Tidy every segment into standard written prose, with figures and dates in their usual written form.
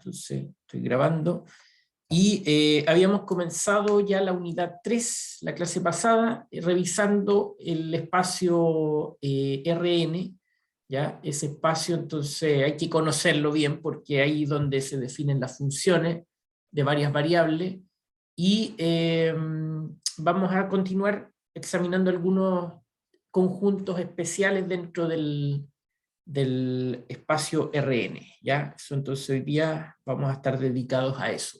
Entonces estoy grabando. Y habíamos comenzado ya la unidad 3, la clase pasada, revisando el espacio Rn, ¿ya? Ese espacio, entonces hay que conocerlo bien, porque ahí es donde se definen las funciones de varias variables, y vamos a continuar examinando algunos conjuntos especiales dentro del espacio Rn, ¿ya? Eso, entonces hoy día vamos a estar dedicados a eso.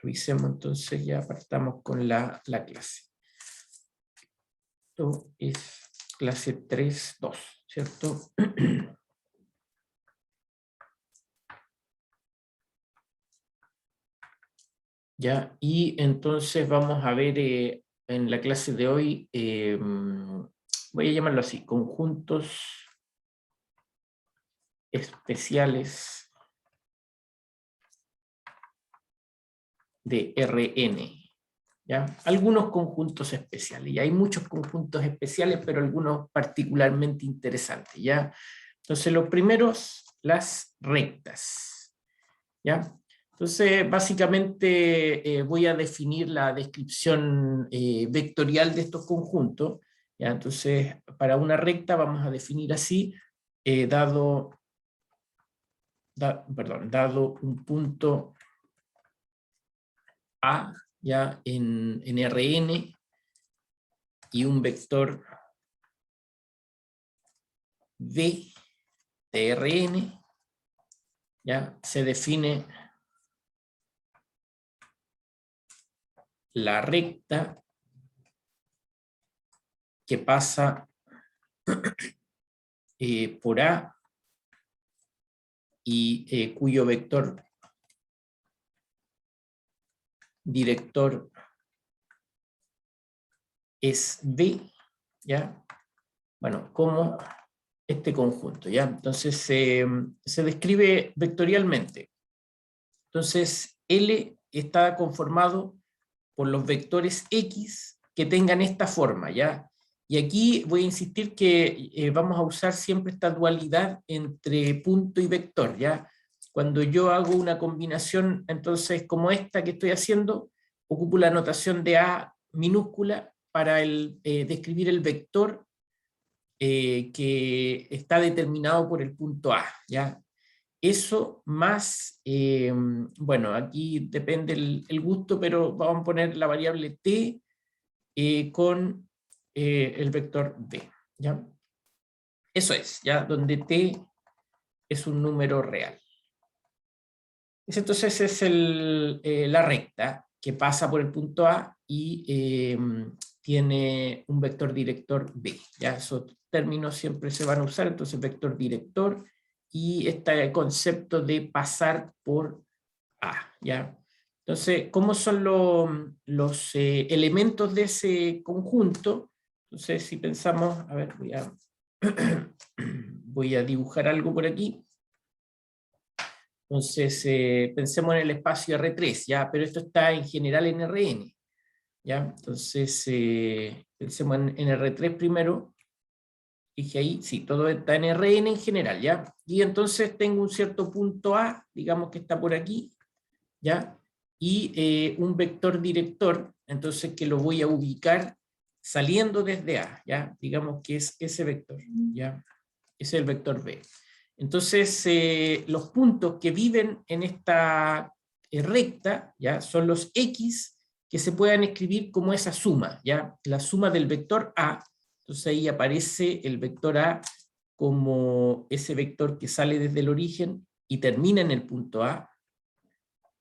Revisemos entonces, ya partamos con la clase. Esto es clase 3.2, ¿cierto? Ya, y entonces vamos a ver en la clase de hoy, voy a llamarlo así, conjuntos especiales de Rn. ¿Ya? Algunos conjuntos especiales, y hay muchos conjuntos especiales, pero algunos particularmente interesantes, ¿ya? Entonces, los primeros, las rectas, ¿ya? Entonces, básicamente voy a definir la descripción vectorial de estos conjuntos, ¿ya? Entonces, para una recta vamos a definir así, dado un punto A, ya en Rn, y un vector V de Rn, ya se define la recta que pasa por A y cuyo vector director es V, ¿ya? Bueno, como este conjunto, ¿ya? Entonces se describe vectorialmente. Entonces L está conformado por los vectores X que tengan esta forma, ¿ya? Y aquí voy a insistir que vamos a usar siempre esta dualidad entre punto y vector, ¿ya? Cuando yo hago una combinación, entonces, como esta que estoy haciendo, ocupo la notación de A minúscula para describir el vector que está determinado por el punto A, ¿ya? Eso más, bueno, aquí depende el gusto, pero vamos a poner la variable t con el vector b, ¿ya? Eso es, ¿ya? Donde t es un número real. Entonces es la recta que pasa por el punto A y tiene un vector director b, ¿ya? Esos términos siempre se van a usar, entonces vector director y este concepto de pasar por A, ¿ya? Entonces, ¿cómo son los elementos de ese conjunto? Entonces, si pensamos, a ver, voy a dibujar algo por aquí. Entonces, pensemos en el espacio R3, ¿ya? Pero esto está en general en Rn, ¿ya? Entonces, pensemos en R3 primero. Dije ahí, sí, todo está en Rn en general, ¿ya? Y entonces tengo un cierto punto A, digamos que está por aquí, ¿ya? Y un vector director, entonces que lo voy a ubicar saliendo desde A, ¿ya? Digamos que es ese vector, ¿ya? Ese es el vector B. Entonces, los puntos que viven en esta recta, ¿ya? Son los X que se puedan escribir como esa suma, ¿ya? La suma del vector A. Entonces ahí aparece el vector A como ese vector que sale desde el origen y termina en el punto A,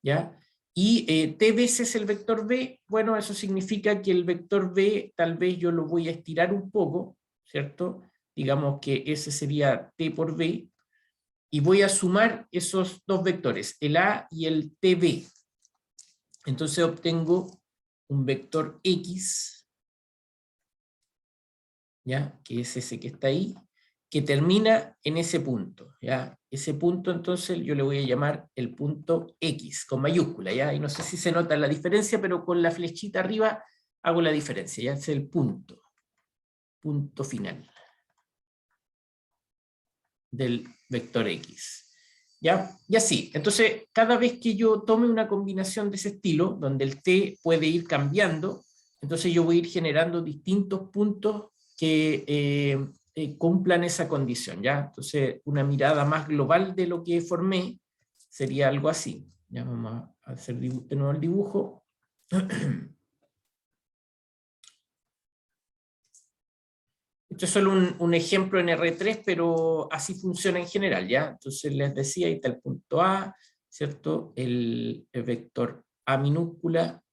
¿ya? Y t veces el vector b, bueno, eso significa que el vector b tal vez yo lo voy a estirar un poco, ¿cierto? Digamos que ese sería t por b, y voy a sumar esos dos vectores, el a y el tb. Entonces obtengo un vector x, ¿ya? Que es ese que está ahí, que termina en ese punto, ¿ya? Ese punto entonces yo le voy a llamar el punto X, con mayúscula, ¿ya? Y no sé si se nota la diferencia, pero con la flechita arriba hago la diferencia, ¿ya? Es el punto final del vector X. ¿Ya? Y así. Entonces, cada vez que yo tome una combinación de ese estilo, donde el T puede ir cambiando, entonces yo voy a ir generando distintos puntos que cumplan esa condición, ¿ya? Entonces, una mirada más global de lo que formé sería algo así. Ya vamos a hacer de nuevo el dibujo. Esto es solo un ejemplo en R3, pero así funciona en general, ¿ya? Entonces les decía, ahí está el punto A, ¿cierto? El vector A minúscula,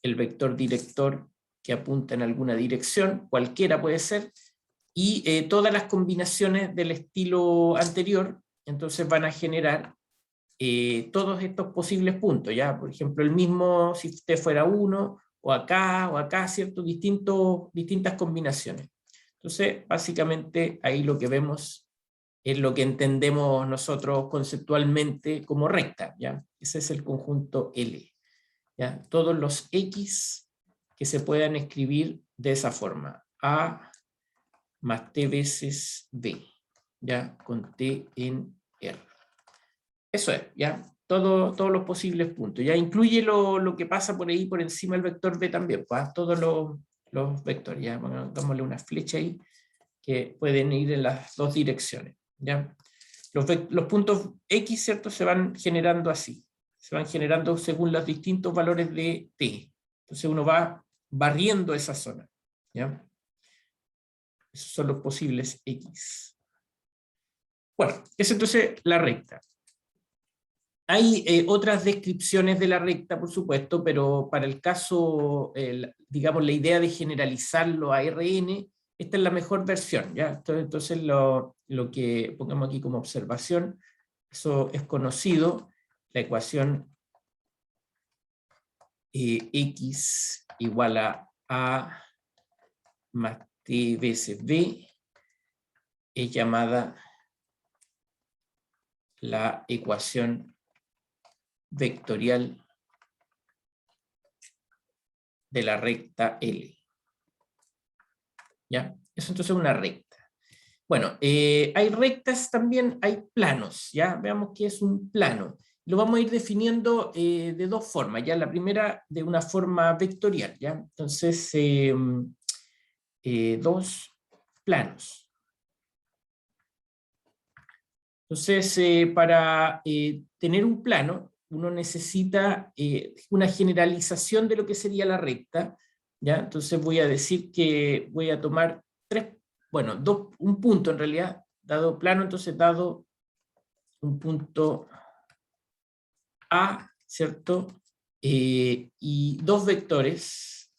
el vector director que apunta en alguna dirección, cualquiera puede ser, y todas las combinaciones del estilo anterior, entonces van a generar todos estos posibles puntos, ¿ya? Por ejemplo, el mismo si usted fuera uno, o acá, ¿cierto? Distintas combinaciones. Entonces, básicamente, ahí lo que vemos es lo que entendemos nosotros conceptualmente como recta, ¿ya? Ese es el conjunto L, ¿ya? Todos los X que se puedan escribir de esa forma. A más T veces B, ¿ya? Con T en R. Eso es, ¿ya? Todos los posibles puntos. Ya incluye lo que pasa por ahí, por encima del vector B también, pues, todos los vectores. Ya, bueno, dámosle una flecha ahí que pueden ir en las dos direcciones. ¿Ya? Los puntos X, ¿cierto? Se van generando así. Se van generando según los distintos valores de T. Entonces uno va barriendo esa zona. ¿Ya? Esos son los posibles X. Bueno, es entonces la recta. Hay otras descripciones de la recta, por supuesto, pero para el caso, digamos, la idea de generalizarlo a Rn, esta es la mejor versión, ¿ya? Entonces lo que pongamos aquí como observación, eso es conocido, la ecuación X igual a más T veces B, es llamada la ecuación vectorial de la recta L. ¿Ya? Eso entonces es una recta. Bueno, hay rectas también, hay planos, ¿ya? Veamos qué es un plano. Lo vamos a ir definiendo de dos formas, ¿ya? La primera de una forma vectorial, ¿ya? Entonces, dos planos. Entonces, para tener un plano, uno necesita una generalización de lo que sería la recta, ¿ya? Entonces voy a decir que voy a tomar un punto en realidad, dado plano, entonces dado un punto A, ¿cierto? Y dos vectores,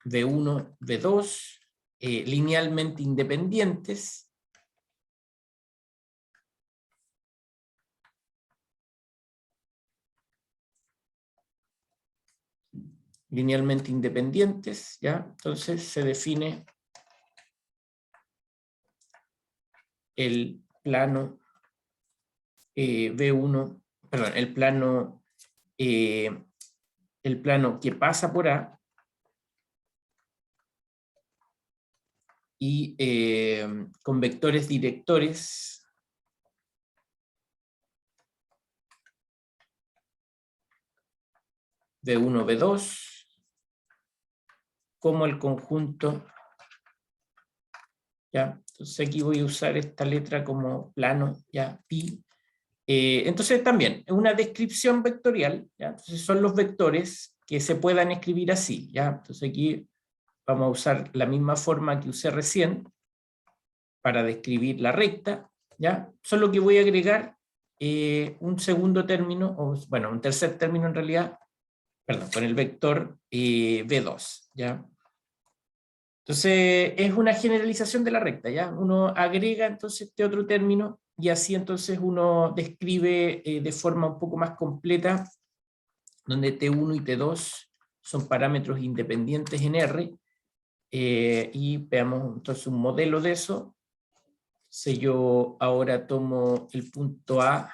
V1, V2, linealmente independientes, ¿ya? Entonces se define el plano V1, perdón, el plano que pasa por A y con vectores directores V1, V2, como el conjunto, ¿ya? Entonces aquí voy a usar esta letra como plano, ¿ya? Pi. Entonces también, es una descripción vectorial, ¿ya? Entonces son los vectores que se puedan escribir así, ¿ya? Entonces aquí vamos a usar la misma forma que usé recién para describir la recta, ¿ya? Solo que voy a agregar un segundo término, o bueno, un tercer término en realidad, perdón, con el vector V2, ¿ya? Entonces, es una generalización de la recta, ¿ya? Uno agrega entonces este otro término y así entonces uno describe de forma un poco más completa, donde T1 y T2 son parámetros independientes en R, y veamos entonces un modelo de eso. Si yo ahora tomo el punto A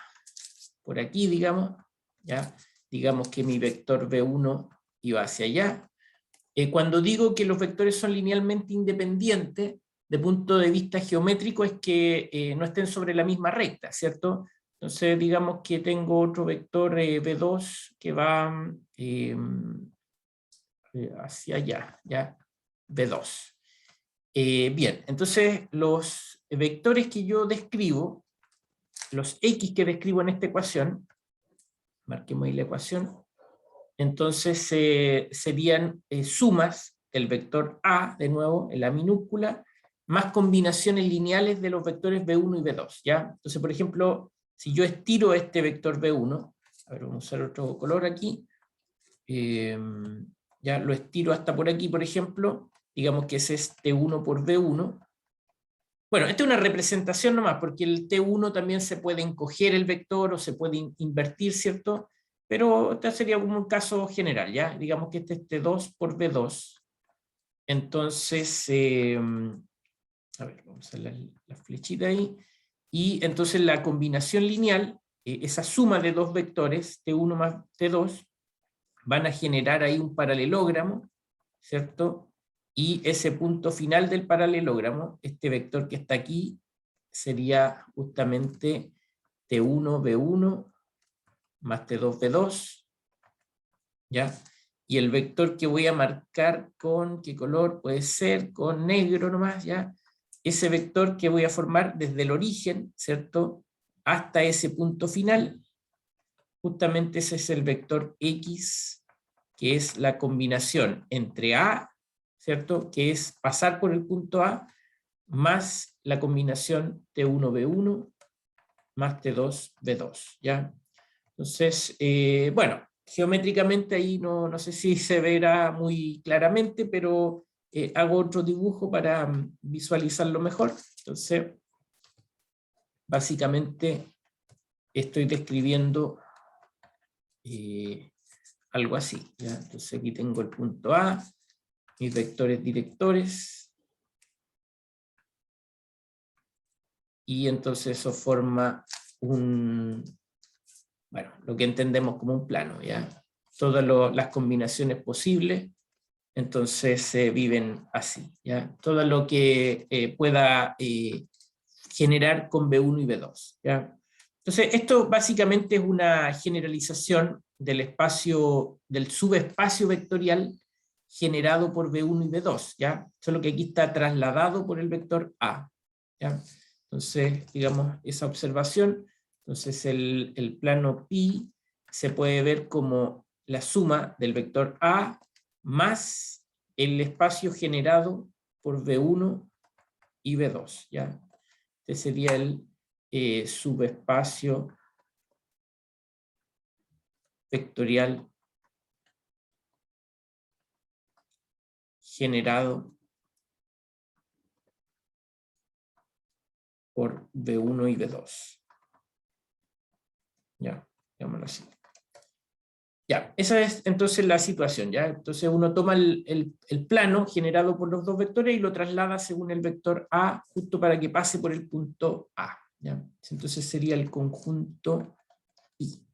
por aquí, digamos, ¿ya? Digamos que mi vector V1 iba hacia allá. Cuando digo que los vectores son linealmente independientes, de punto de vista geométrico es que no estén sobre la misma recta, ¿cierto? Entonces, digamos que tengo otro vector B2 que va hacia allá, ¿ya? B2. Bien, entonces los vectores que yo describo, los X que describo en esta ecuación, marquemos ahí la ecuación, entonces serían sumas del vector A, de nuevo, en la minúscula, más combinaciones lineales de los vectores B1 y B2, ¿ya? Entonces, por ejemplo, si yo estiro este vector B1, a ver, vamos a usar otro color aquí, ya lo estiro hasta por aquí, por ejemplo, digamos que ese es T1 por B1. Bueno, esta es una representación nomás, porque el T1 también se puede encoger el vector o se puede invertir, ¿cierto? Pero este sería como un caso general, ¿ya? Digamos que este es T2 por B2. Entonces, a ver, vamos a hacer la flechita ahí. Y entonces la combinación lineal, esa suma de dos vectores, T1 más T2, van a generar ahí un paralelogramo, ¿cierto? Y ese punto final del paralelogramo, este vector que está aquí, sería justamente T1, B1, más T2, B2, ¿ya? Y el vector que voy a marcar con, ¿qué color puede ser? Con negro nomás, ¿ya? Ese vector que voy a formar desde el origen, ¿cierto? Hasta ese punto final, justamente ese es el vector X, que es la combinación entre A, ¿cierto? Que es pasar por el punto A, más la combinación T1B1 más T2B2, ¿ya? Entonces, bueno, geométricamente ahí no sé si se verá muy claramente, pero hago otro dibujo para visualizarlo mejor. Entonces, básicamente estoy describiendo algo así, ¿ya? Entonces aquí tengo el punto A, mis vectores directores, y entonces eso forma un, bueno, lo que entendemos como un plano, ¿ya? Todas las combinaciones posibles, entonces se viven así, ¿ya? Todo lo que pueda generar con B1 y B2, ¿ya? Entonces, esto básicamente es una generalización del espacio, del subespacio vectorial generado por B1 y B2, ¿ya? Solo que aquí está trasladado por el vector A, ¿ya? Entonces, digamos, esa observación, entonces el plano pi se puede ver como la suma del vector A más el espacio generado por B1 y B2, ¿ya? Este sería el subespacio vectorial generado por B1 y B2. Ya, digámoslo así. Ya, esa es entonces la situación, ¿ya? Entonces uno toma el plano generado por los dos vectores y lo traslada según el vector A, justo para que pase por el punto A, ¿ya? Entonces sería el conjunto I.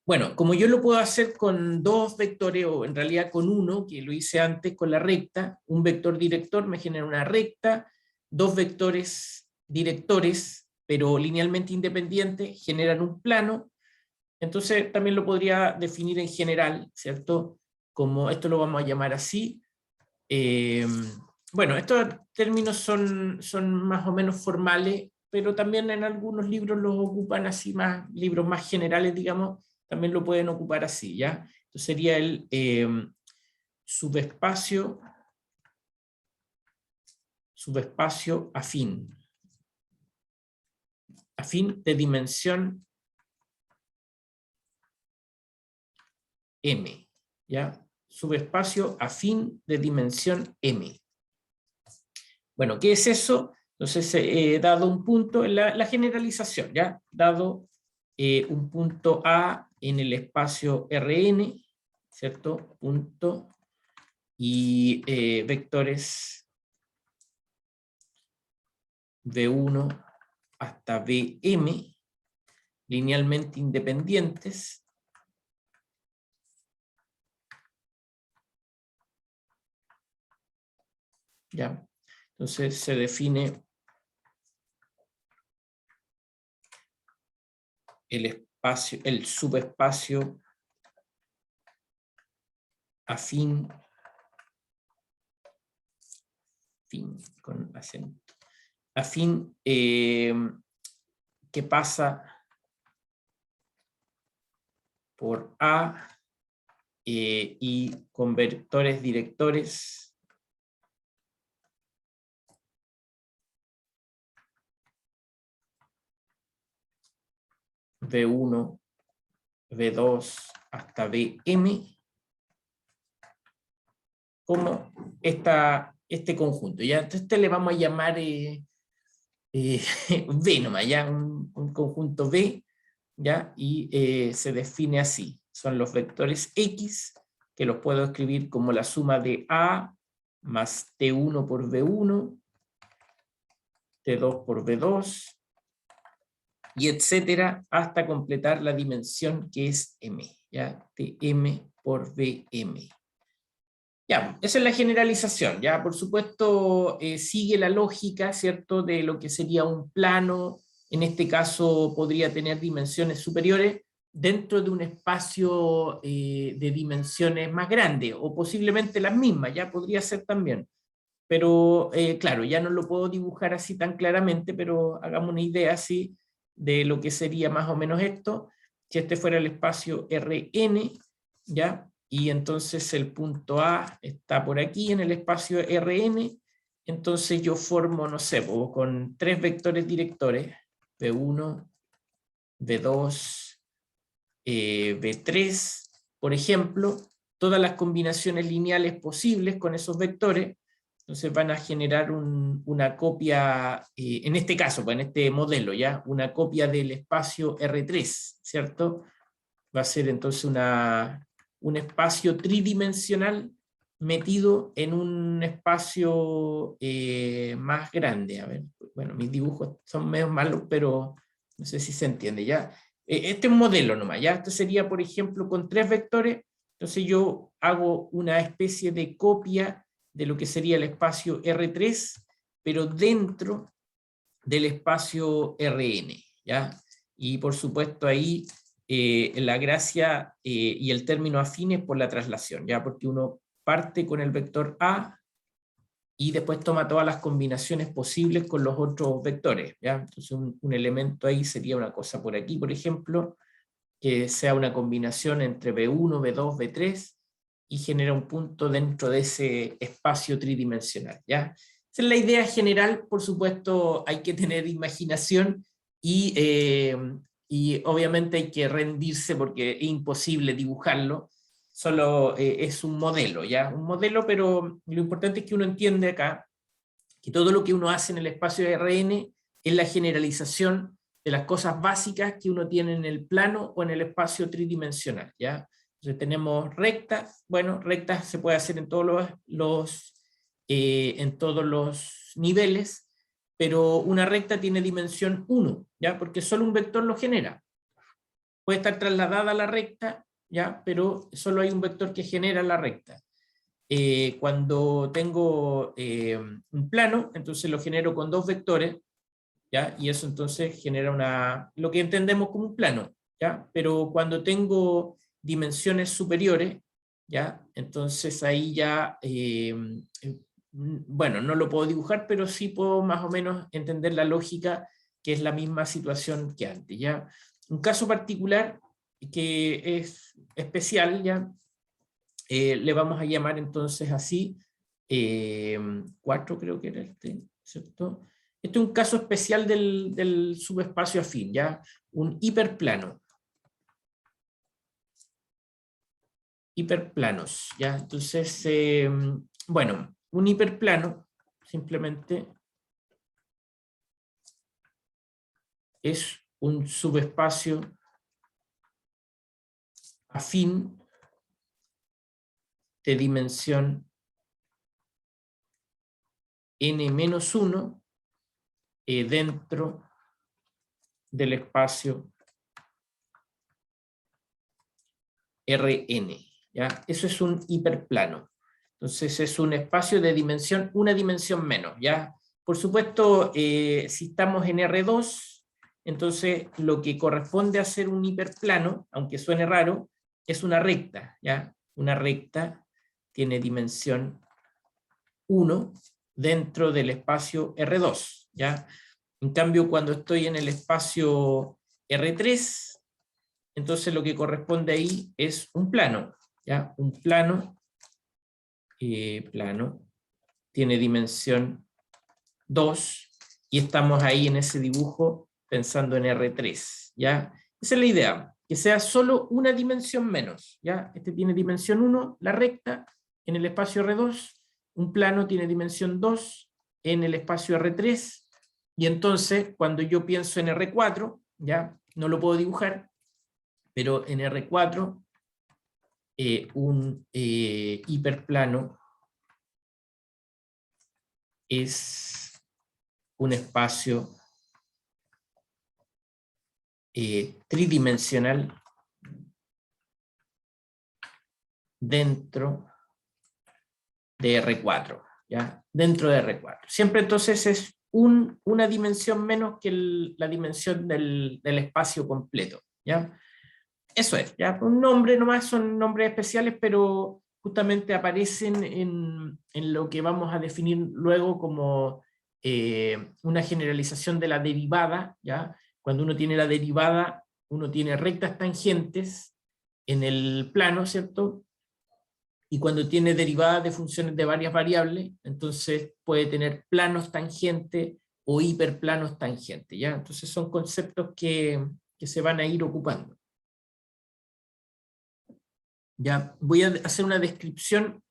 Bueno, como yo lo puedo hacer con dos vectores, o en realidad con uno, que lo hice antes con la recta, un vector director me genera una recta, dos vectores directores, pero linealmente independientes, generan un plano. Entonces también lo podría definir en general, ¿cierto? Como esto lo vamos a llamar así. Bueno, estos términos son más o menos formales, pero también en algunos libros los ocupan así, más libros más generales, digamos, también lo pueden ocupar así, ¿ya? Entonces sería el subespacio afín de dimensión m, ¿ya? Subespacio afín de dimensión m. Bueno, ¿qué es eso? Entonces, dado un punto, la generalización, ¿ya? Dado un punto A en el espacio Rn, ¿cierto? Punto, y vectores V1 hasta Vm, linealmente independientes, ¿ya? Entonces se define el espacio, el subespacio afín, con acento, afín, que pasa por A y con vectores directores V1, V2 hasta Vm, como este conjunto. ¿Ya? Entonces este le vamos a llamar V nomás, ¿ya? Un conjunto V, ¿ya? Y se define así. Son los vectores X, que los puedo escribir como la suma de A más T1 por V1, T2 por V2, y etcétera, hasta completar la dimensión que es M, ¿ya? Tm por Vm. Ya, esa es la generalización, ya, por supuesto sigue la lógica, ¿cierto?, de lo que sería un plano, en este caso podría tener dimensiones superiores dentro de un espacio de dimensiones más grandes, o posiblemente las mismas, ya podría ser también. Pero claro, ya no lo puedo dibujar así tan claramente, pero hagamos una idea así de lo que sería más o menos esto, si este fuera el espacio Rn, ¿ya? Y entonces el punto A está por aquí en el espacio Rn, entonces yo formo, no sé, con tres vectores directores, V1, V2, V3, por ejemplo, todas las combinaciones lineales posibles con esos vectores, entonces van a generar una copia, en este caso, en este modelo, ¿ya? Una copia del espacio R3, ¿cierto? Va a ser entonces un espacio tridimensional metido en un espacio más grande. A ver, bueno, mis dibujos son medio malos, pero no sé si se entiende, ¿ya? Este es un modelo nomás, ¿ya? Esto sería, por ejemplo, con tres vectores, entonces yo hago una especie de copia de lo que sería el espacio R3, pero dentro del espacio Rn, ¿ya? Y por supuesto ahí la gracia y el término afín es por la traslación, ¿ya? Porque uno parte con el vector A y después toma todas las combinaciones posibles con los otros vectores, ¿ya? Entonces un elemento ahí sería una cosa por aquí, por ejemplo, que sea una combinación entre V1, V2, V3, y genera un punto dentro de ese espacio tridimensional, ¿ya? Esa es la idea general, por supuesto hay que tener imaginación y obviamente hay que rendirse porque es imposible dibujarlo, solo es un modelo, ¿ya? Un modelo, pero lo importante es que uno entiende acá que todo lo que uno hace en el espacio de Rn es la generalización de las cosas básicas que uno tiene en el plano o en el espacio tridimensional, ¿ya? Entonces tenemos rectas, bueno, rectas se puede hacer en todos los niveles, pero una recta tiene dimensión 1, ¿ya? Porque solo un vector lo genera. Puede estar trasladada a la recta, ¿ya? Pero solo hay un vector que genera la recta. Cuando tengo un plano, entonces lo genero con dos vectores, ¿ya? Y eso entonces genera lo que entendemos como un plano, ¿ya? Pero cuando tengo dimensiones superiores, ¿ya? Entonces ahí ya, bueno, no lo puedo dibujar, pero sí puedo más o menos entender la lógica, que es la misma situación que antes, ¿ya? Un caso particular que es especial, ¿ya? Le vamos a llamar entonces así, 4 creo que era este, ¿cierto? Este es un caso especial del subespacio afín, ¿ya? Un hiperplano. Hiperplanos, ¿ya? Entonces, bueno, un hiperplano simplemente es un subespacio afín de dimensión n-1 dentro del espacio Rn, ¿ya? Eso es un hiperplano. Entonces es un espacio de dimensión, una dimensión menos, ¿ya? Por supuesto, si estamos en R2, entonces lo que corresponde a ser un hiperplano, aunque suene raro, es una recta, ¿ya? Una recta tiene dimensión 1 dentro del espacio R2, ¿ya? En cambio, cuando estoy en el espacio R3, entonces lo que corresponde ahí es un plano, ¿ya? Un plano tiene dimensión 2, y estamos ahí en ese dibujo pensando en R3, ¿ya? Esa es la idea, que sea solo una dimensión menos, ¿ya? Este tiene dimensión 1, la recta, en el espacio R2, un plano tiene dimensión 2 en el espacio R3, y entonces cuando yo pienso en R4, ¿ya? No lo puedo dibujar, pero en R4 un hiperplano es un espacio tridimensional dentro de R4, ¿ya? Dentro de R4. Siempre entonces es una dimensión menos que la dimensión del espacio completo, ¿ya? Eso es, ¿ya? Un nombre nomás, son nombres especiales, pero justamente aparecen en lo que vamos a definir luego como una generalización de la derivada, ¿ya? Cuando uno tiene la derivada, uno tiene rectas tangentes en el plano, ¿cierto? Y cuando tiene derivadas de funciones de varias variables, entonces puede tener planos tangentes o hiperplanos tangentes, ¿ya? Entonces son conceptos que se van a ir ocupando. Ya, voy a hacer una descripción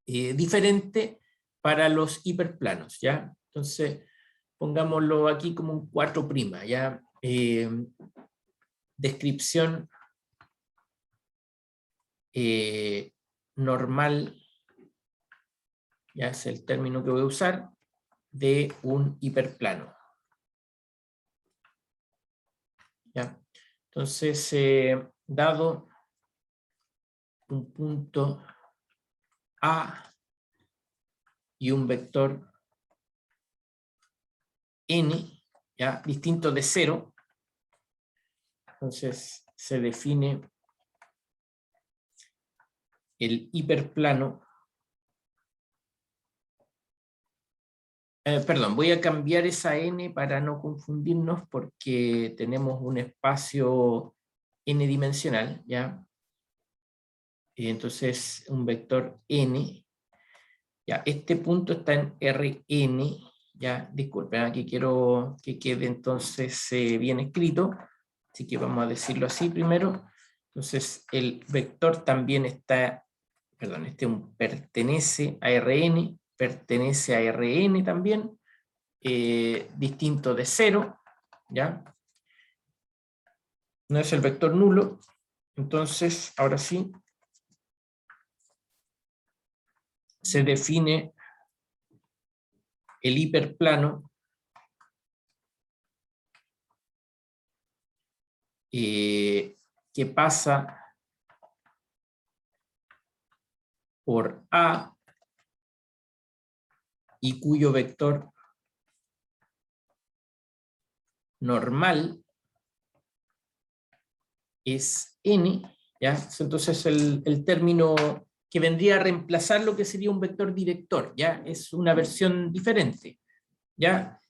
diferente para los hiperplanos, ¿ya? Entonces, pongámoslo aquí como un 4', ¿ya? Descripción normal, ya es el término que voy a usar, de un hiperplano. ¿Ya? Entonces, dado un punto A y un vector n, ¿ya? Distinto de 0, entonces se define el hiperplano. Perdón, voy a cambiar esa n para no confundirnos porque tenemos un espacio n-dimensional, ¿ya? Y entonces un vector n, ya, este punto está en Rn, ya, disculpen, aquí quiero que quede entonces bien escrito, así que vamos a decirlo así primero. Entonces el vector también está, perdón, pertenece a Rn, pertenece a Rn también, distinto de 0, ¿ya? No es el vector nulo, entonces ahora sí se define el hiperplano que pasa por A y cuyo vector normal es n, ¿ya? Entonces el término que vendría a reemplazar lo que sería un vector director, ¿ya? Es una versión diferente, ¿ya?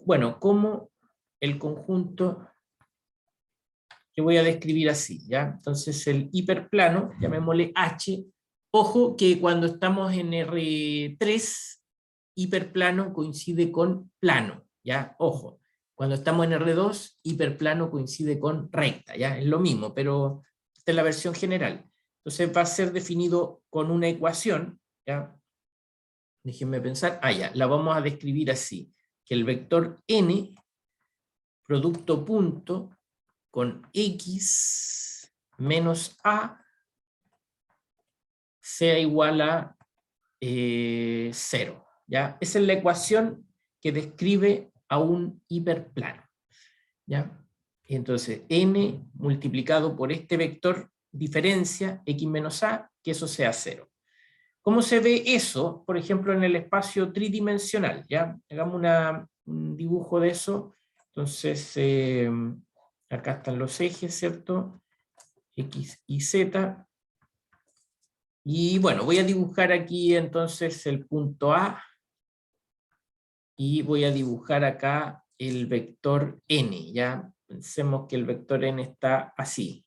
Bueno, como el conjunto que voy a describir así, ¿ya? Entonces el hiperplano, llamémosle H, ojo que cuando estamos en R3, hiperplano coincide con plano, ¿ya? Ojo, cuando estamos en R2, hiperplano coincide con recta, ¿ya? Es lo mismo, pero esta es la versión general. Entonces va a ser definido con una ecuación, ¿ya? Déjenme pensar, ya, la vamos a describir así, que el vector n, producto punto, con x menos a, sea igual a 0, ¿ya? Esa es la ecuación que describe a un hiperplano, ¿ya? Entonces, n multiplicado por este vector diferencia x menos a, que eso sea 0. ¿Cómo se ve eso? Por ejemplo, en el espacio tridimensional, ¿ya? Hagamos un dibujo de eso. Entonces, acá están los ejes, ¿cierto? X y Z. Y bueno, voy a dibujar aquí entonces el punto A. Y voy a dibujar acá el vector n, ¿ya? Pensemos que el vector n está así.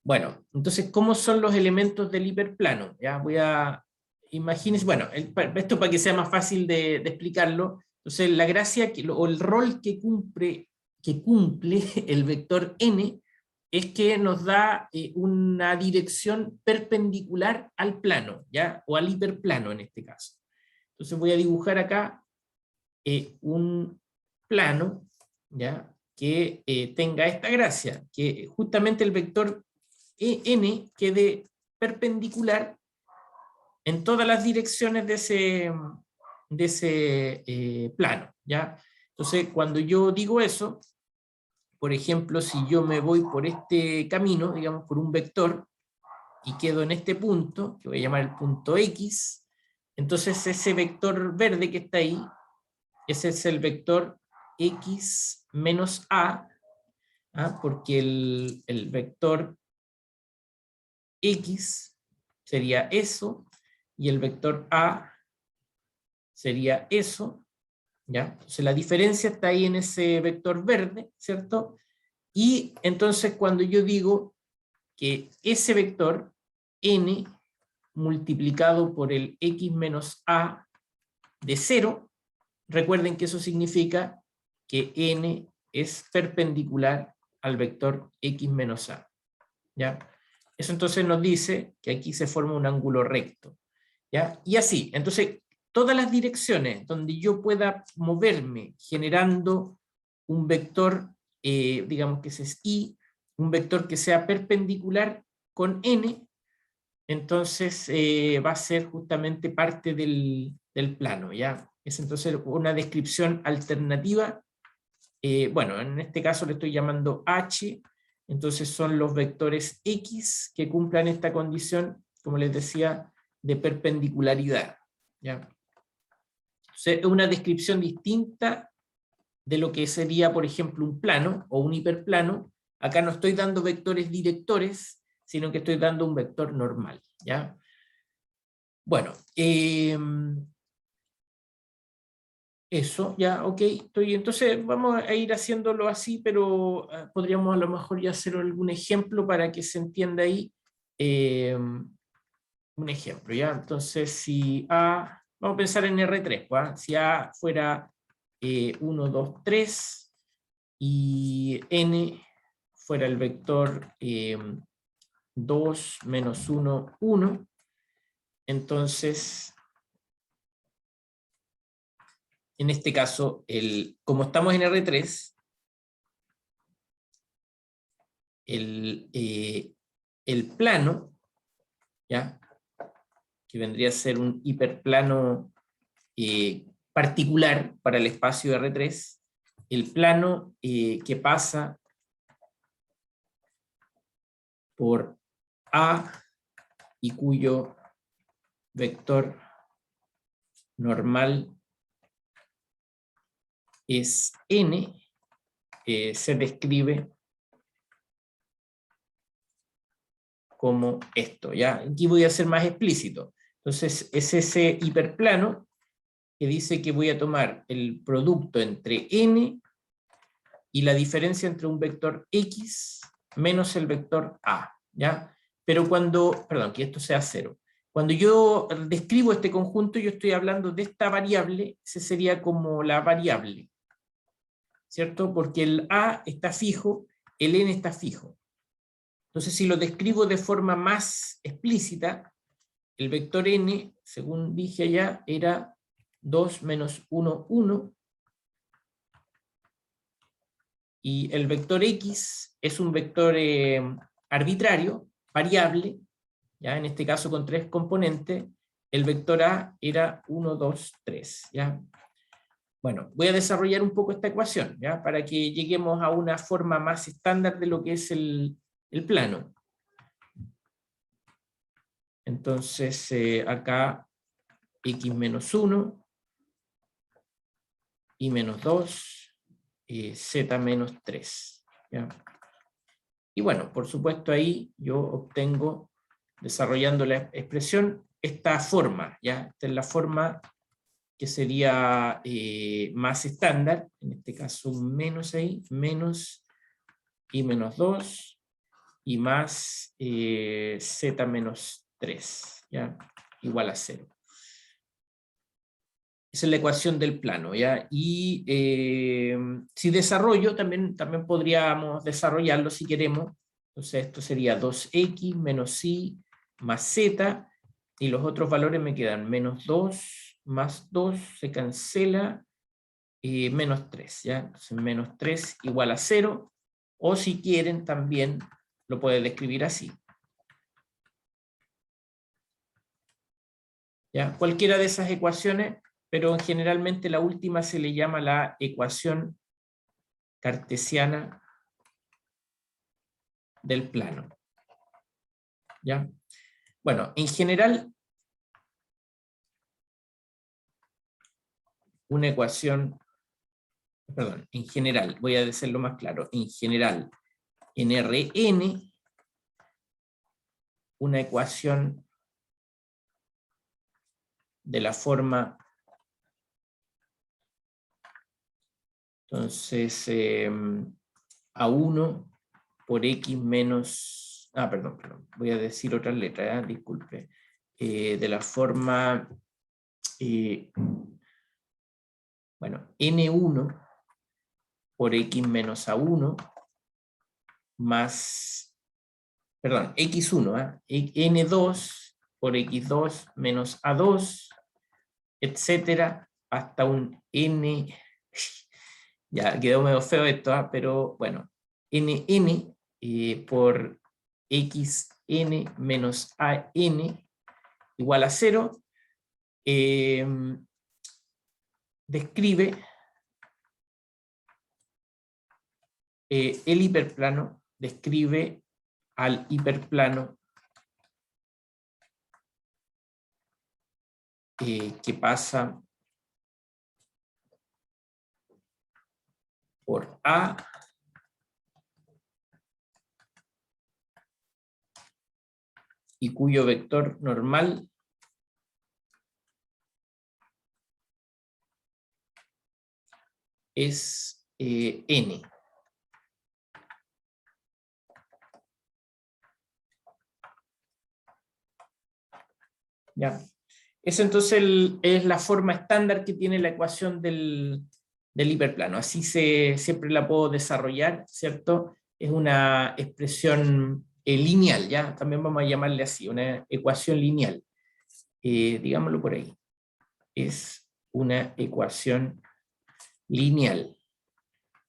Bueno, entonces, ¿cómo son los elementos del hiperplano? Ya voy a... Imagínense, bueno, esto para que sea más fácil de explicarlo. Entonces, la gracia o el rol que cumple el vector n es que nos da una dirección perpendicular al plano, ¿ya? O al hiperplano en este caso. Entonces voy a dibujar acá un plano, ¿ya? Que tenga esta gracia, que justamente el vector n quede perpendicular en todas las direcciones de ese plano, ¿ya? Entonces, cuando yo digo eso, por ejemplo, si yo me voy por este camino, digamos, por un vector, y quedo en este punto, que voy a llamar el punto X, entonces ese vector verde que está ahí, ese es el vector X menos A, ¿ah? Porque el vector X sería eso, y el vector A sería eso, ¿ya? Entonces la diferencia está ahí en ese vector verde, ¿cierto? Y entonces cuando yo digo que ese vector, n, multiplicado por el x menos a de 0, recuerden que eso significa que n es perpendicular al vector x menos a, ¿ya? Eso entonces nos dice que aquí se forma un ángulo recto, ¿ya? Y así, entonces, todas las direcciones donde yo pueda moverme generando un vector, digamos que ese es y, un vector que sea perpendicular con n, entonces va a ser justamente parte del plano, ¿ya? Es entonces una descripción alternativa. Bueno, en este caso le estoy llamando H, entonces son los vectores X que cumplan esta condición, como les decía, de perpendicularidad, ¿ya? Entonces, es una descripción distinta de lo que sería, por ejemplo, un plano o un hiperplano. Acá no estoy dando vectores directores, sino que estoy dando un vector normal, ¿ya? Bueno, eso, ya, ok, entonces vamos a ir haciéndolo así, pero podríamos a lo mejor ya hacer algún ejemplo para que se entienda ahí. Un ejemplo, ¿ya? Entonces, si A, vamos a pensar en R3, ¿pues? Si A fuera 1, 2, 3, y N fuera el vector 2, menos 1, 1, entonces, en este caso, como estamos en R3, el plano, ¿ya? Que vendría a ser un hiperplano particular para el espacio R3, el plano que pasa por A y cuyo vector normal es n, se describe como esto, ¿ya? Aquí voy a ser más explícito. Entonces, es ese hiperplano que dice que voy a tomar el producto entre n y la diferencia entre un vector x menos el vector a, ¿ya? Pero perdón, que esto sea 0. Cuando yo describo este conjunto, yo estoy hablando de esta variable, ese sería como la variable, ¿cierto? Porque el a está fijo, el n está fijo. Entonces, si lo describo de forma más explícita, el vector n, según dije allá, era 2 menos 1, 1, y el vector x es un vector arbitrario, variable, ¿ya? En este caso con 3 componentes, el vector a era 1, 2, 3, ¿ya? Bueno, voy a desarrollar un poco esta ecuación, ¿ya? Para que lleguemos a una forma más estándar de lo que es el plano. Entonces, acá x menos 1, y menos 2, z menos 3. ¿Ya? Y bueno, por supuesto ahí yo obtengo, desarrollando la expresión, esta forma. ¿Ya? Esta es la forma que sería más estándar, en este caso un menos ahí, menos y menos 2, y más z menos 3, ¿ya? Igual a 0. Esa es la ecuación del plano, ¿ya? Y si desarrollo, también podríamos desarrollarlo si queremos. Entonces esto sería 2x menos y más z, y los otros valores me quedan menos 2 más 2, se cancela, menos 3, ¿ya? Entonces menos 3 igual a 0, o si quieren también lo pueden describir así. ¿Ya? Cualquiera de esas ecuaciones, pero generalmente la última se le llama la ecuación cartesiana del plano. ¿Ya? Bueno, en general, una ecuación, perdón, en general, voy a decirlo más claro, en general, en Rn, una ecuación de la forma, entonces, A1 por X menos, perdón, voy a decir otra letra, disculpe, de la forma, bueno, N1 por X menos A1 más, perdón, X1, N2 por X2 menos A2, etcétera, hasta un N, ya quedó medio feo esto, pero bueno, Nn por xn menos an igual a 0, describe el hiperplano, describe al hiperplano que pasa por A y cuyo vector normal es n. ¿Ya? Esa entonces es la forma estándar que tiene la ecuación del hiperplano. Así siempre la puedo desarrollar, ¿cierto? Es una expresión lineal, ¿ya? También vamos a llamarle así, una ecuación lineal. Digámoslo por ahí. Es una ecuación lineal.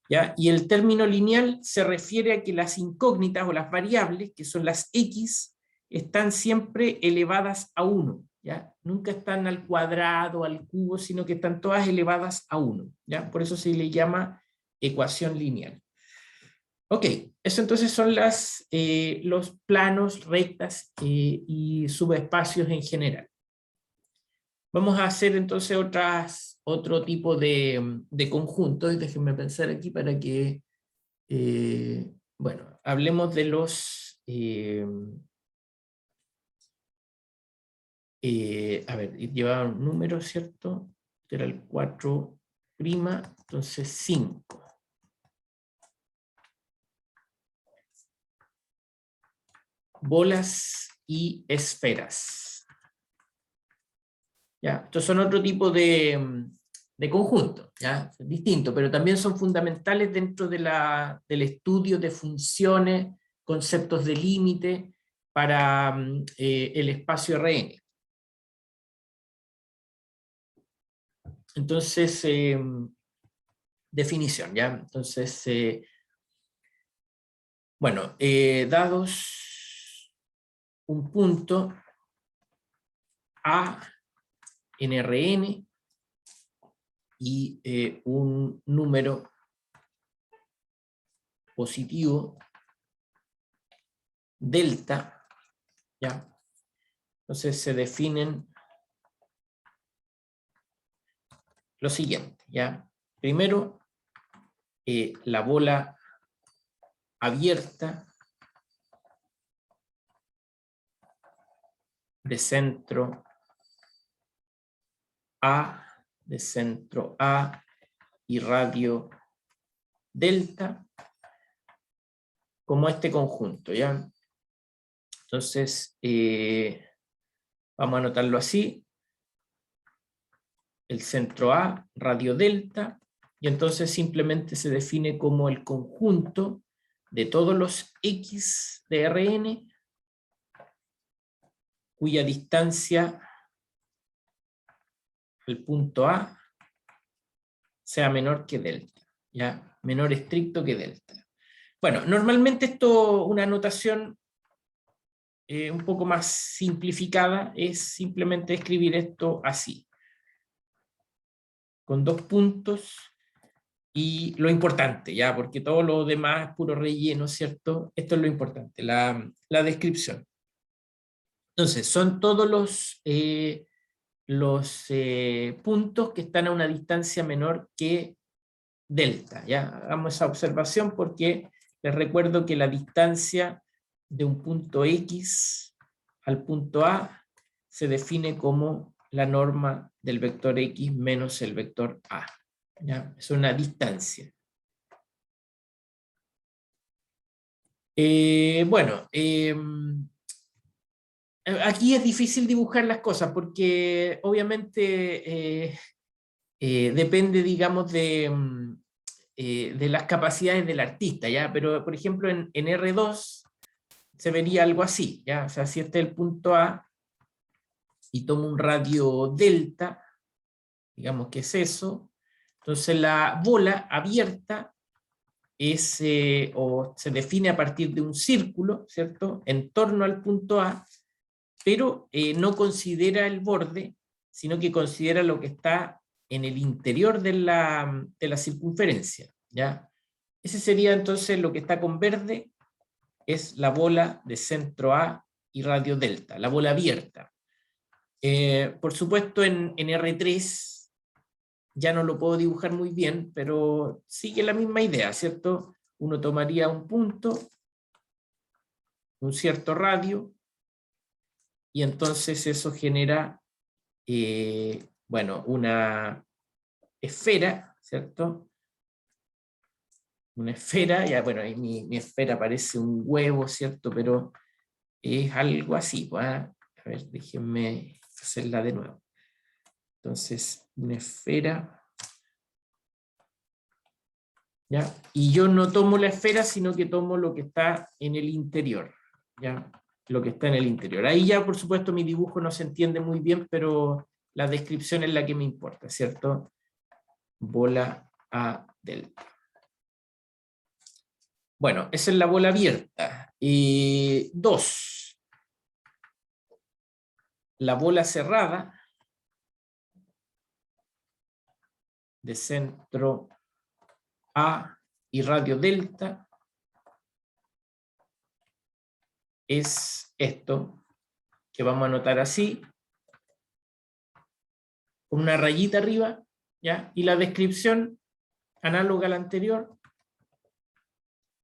¿Ya? Y el término lineal se refiere a que las incógnitas o las variables, que son las x, están siempre elevadas a 1. ¿Ya? Nunca están al cuadrado, al cubo, sino que están todas elevadas a 1. ¿Ya? Por eso se le llama ecuación lineal. Ok, eso entonces son los planos, rectas y subespacios en general. Vamos a hacer entonces otro tipo de conjuntos. Déjenme pensar aquí para que, bueno, hablemos de los... a ver, llevaba un número, ¿cierto? Que era el 4', entonces 5. Bolas y esferas. ¿Ya? Estos son otro tipo de conjunto, ¿ya? Distinto, pero también son fundamentales dentro del estudio de funciones, conceptos de límite para el espacio Rn. Entonces, definición, ¿ya? Entonces, bueno, dados un punto A en Rn y un número positivo delta, ¿ya? Entonces se definen lo siguiente, ¿ya? Primero, la bola abierta de centro A y radio delta como este conjunto, ¿ya? Entonces, vamos a anotarlo así. El centro A, radio delta, y entonces simplemente se define como el conjunto de todos los X de Rn cuya distancia al punto A sea menor que delta, ¿ya? Menor estricto que delta. Bueno, normalmente esto, una notación un poco más simplificada, es simplemente escribir esto así, con dos puntos, y lo importante, ¿ya? Porque todo lo demás es puro relleno, ¿cierto? Esto es lo importante, la descripción. Entonces, son todos los puntos que están a una distancia menor que delta, ¿ya? Hagamos esa observación porque les recuerdo que la distancia de un punto X al punto A se define como la norma del vector X menos el vector A, ¿ya? Es una distancia. Bueno, aquí es difícil dibujar las cosas porque obviamente depende, digamos, de las capacidades del artista, ¿ya? Pero, por ejemplo, en R2 se vería algo así, ¿ya? O sea, si este es el punto A y tomo un radio delta, digamos que es eso, entonces la bola abierta es, o se define a partir de un círculo, ¿cierto?, en torno al punto A, pero no considera el borde, sino que considera lo que está en el interior de la circunferencia, ¿ya? Ese sería entonces lo que está con verde, es la bola de centro A y radio delta, la bola abierta. Por supuesto en R3 ya no lo puedo dibujar muy bien, pero sigue la misma idea, ¿cierto? Uno tomaría un punto, un cierto radio, y entonces eso genera, bueno, una esfera, ¿cierto? Una esfera, ya bueno, ahí mi esfera parece un huevo, ¿cierto? Pero es algo así, pues, ¿eh? A ver, déjenme hacerla de nuevo. Entonces, una esfera, ¿ya? Y yo no tomo la esfera, sino que tomo lo que está en el interior, ¿ya? Lo que está en el interior. Ahí ya, por supuesto, mi dibujo no se entiende muy bien, pero la descripción es la que me importa, ¿cierto? Bola A delta. Bueno, esa es la bola abierta. 2. La bola cerrada de centro A y radio delta es esto, que vamos a anotar así, con una rayita arriba, ¿ya? Y la descripción análoga a la anterior,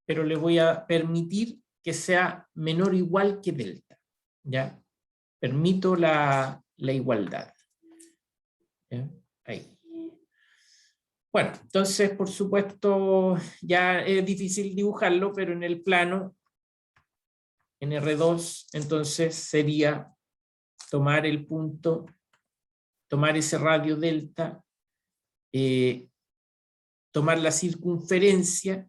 pero le voy a permitir que sea menor o igual que delta, ¿ya? Permito la igualdad, ¿ya? Ahí. Bueno, entonces, por supuesto, ya es difícil dibujarlo, pero en el plano, en R2, entonces sería tomar el punto, tomar ese radio delta, tomar la circunferencia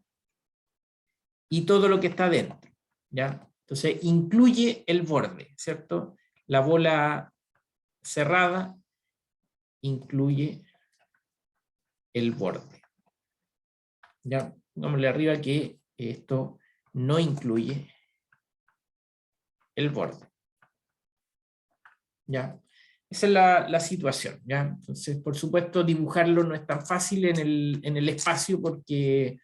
y todo lo que está dentro, ¿ya? Entonces, incluye el borde, ¿cierto? La bola cerrada incluye el borde. Ya, pongámosle arriba que esto no incluye el borde. ¿Ya? Esa es la situación, ¿ya? Entonces, por supuesto, dibujarlo no es tan fácil en el espacio porque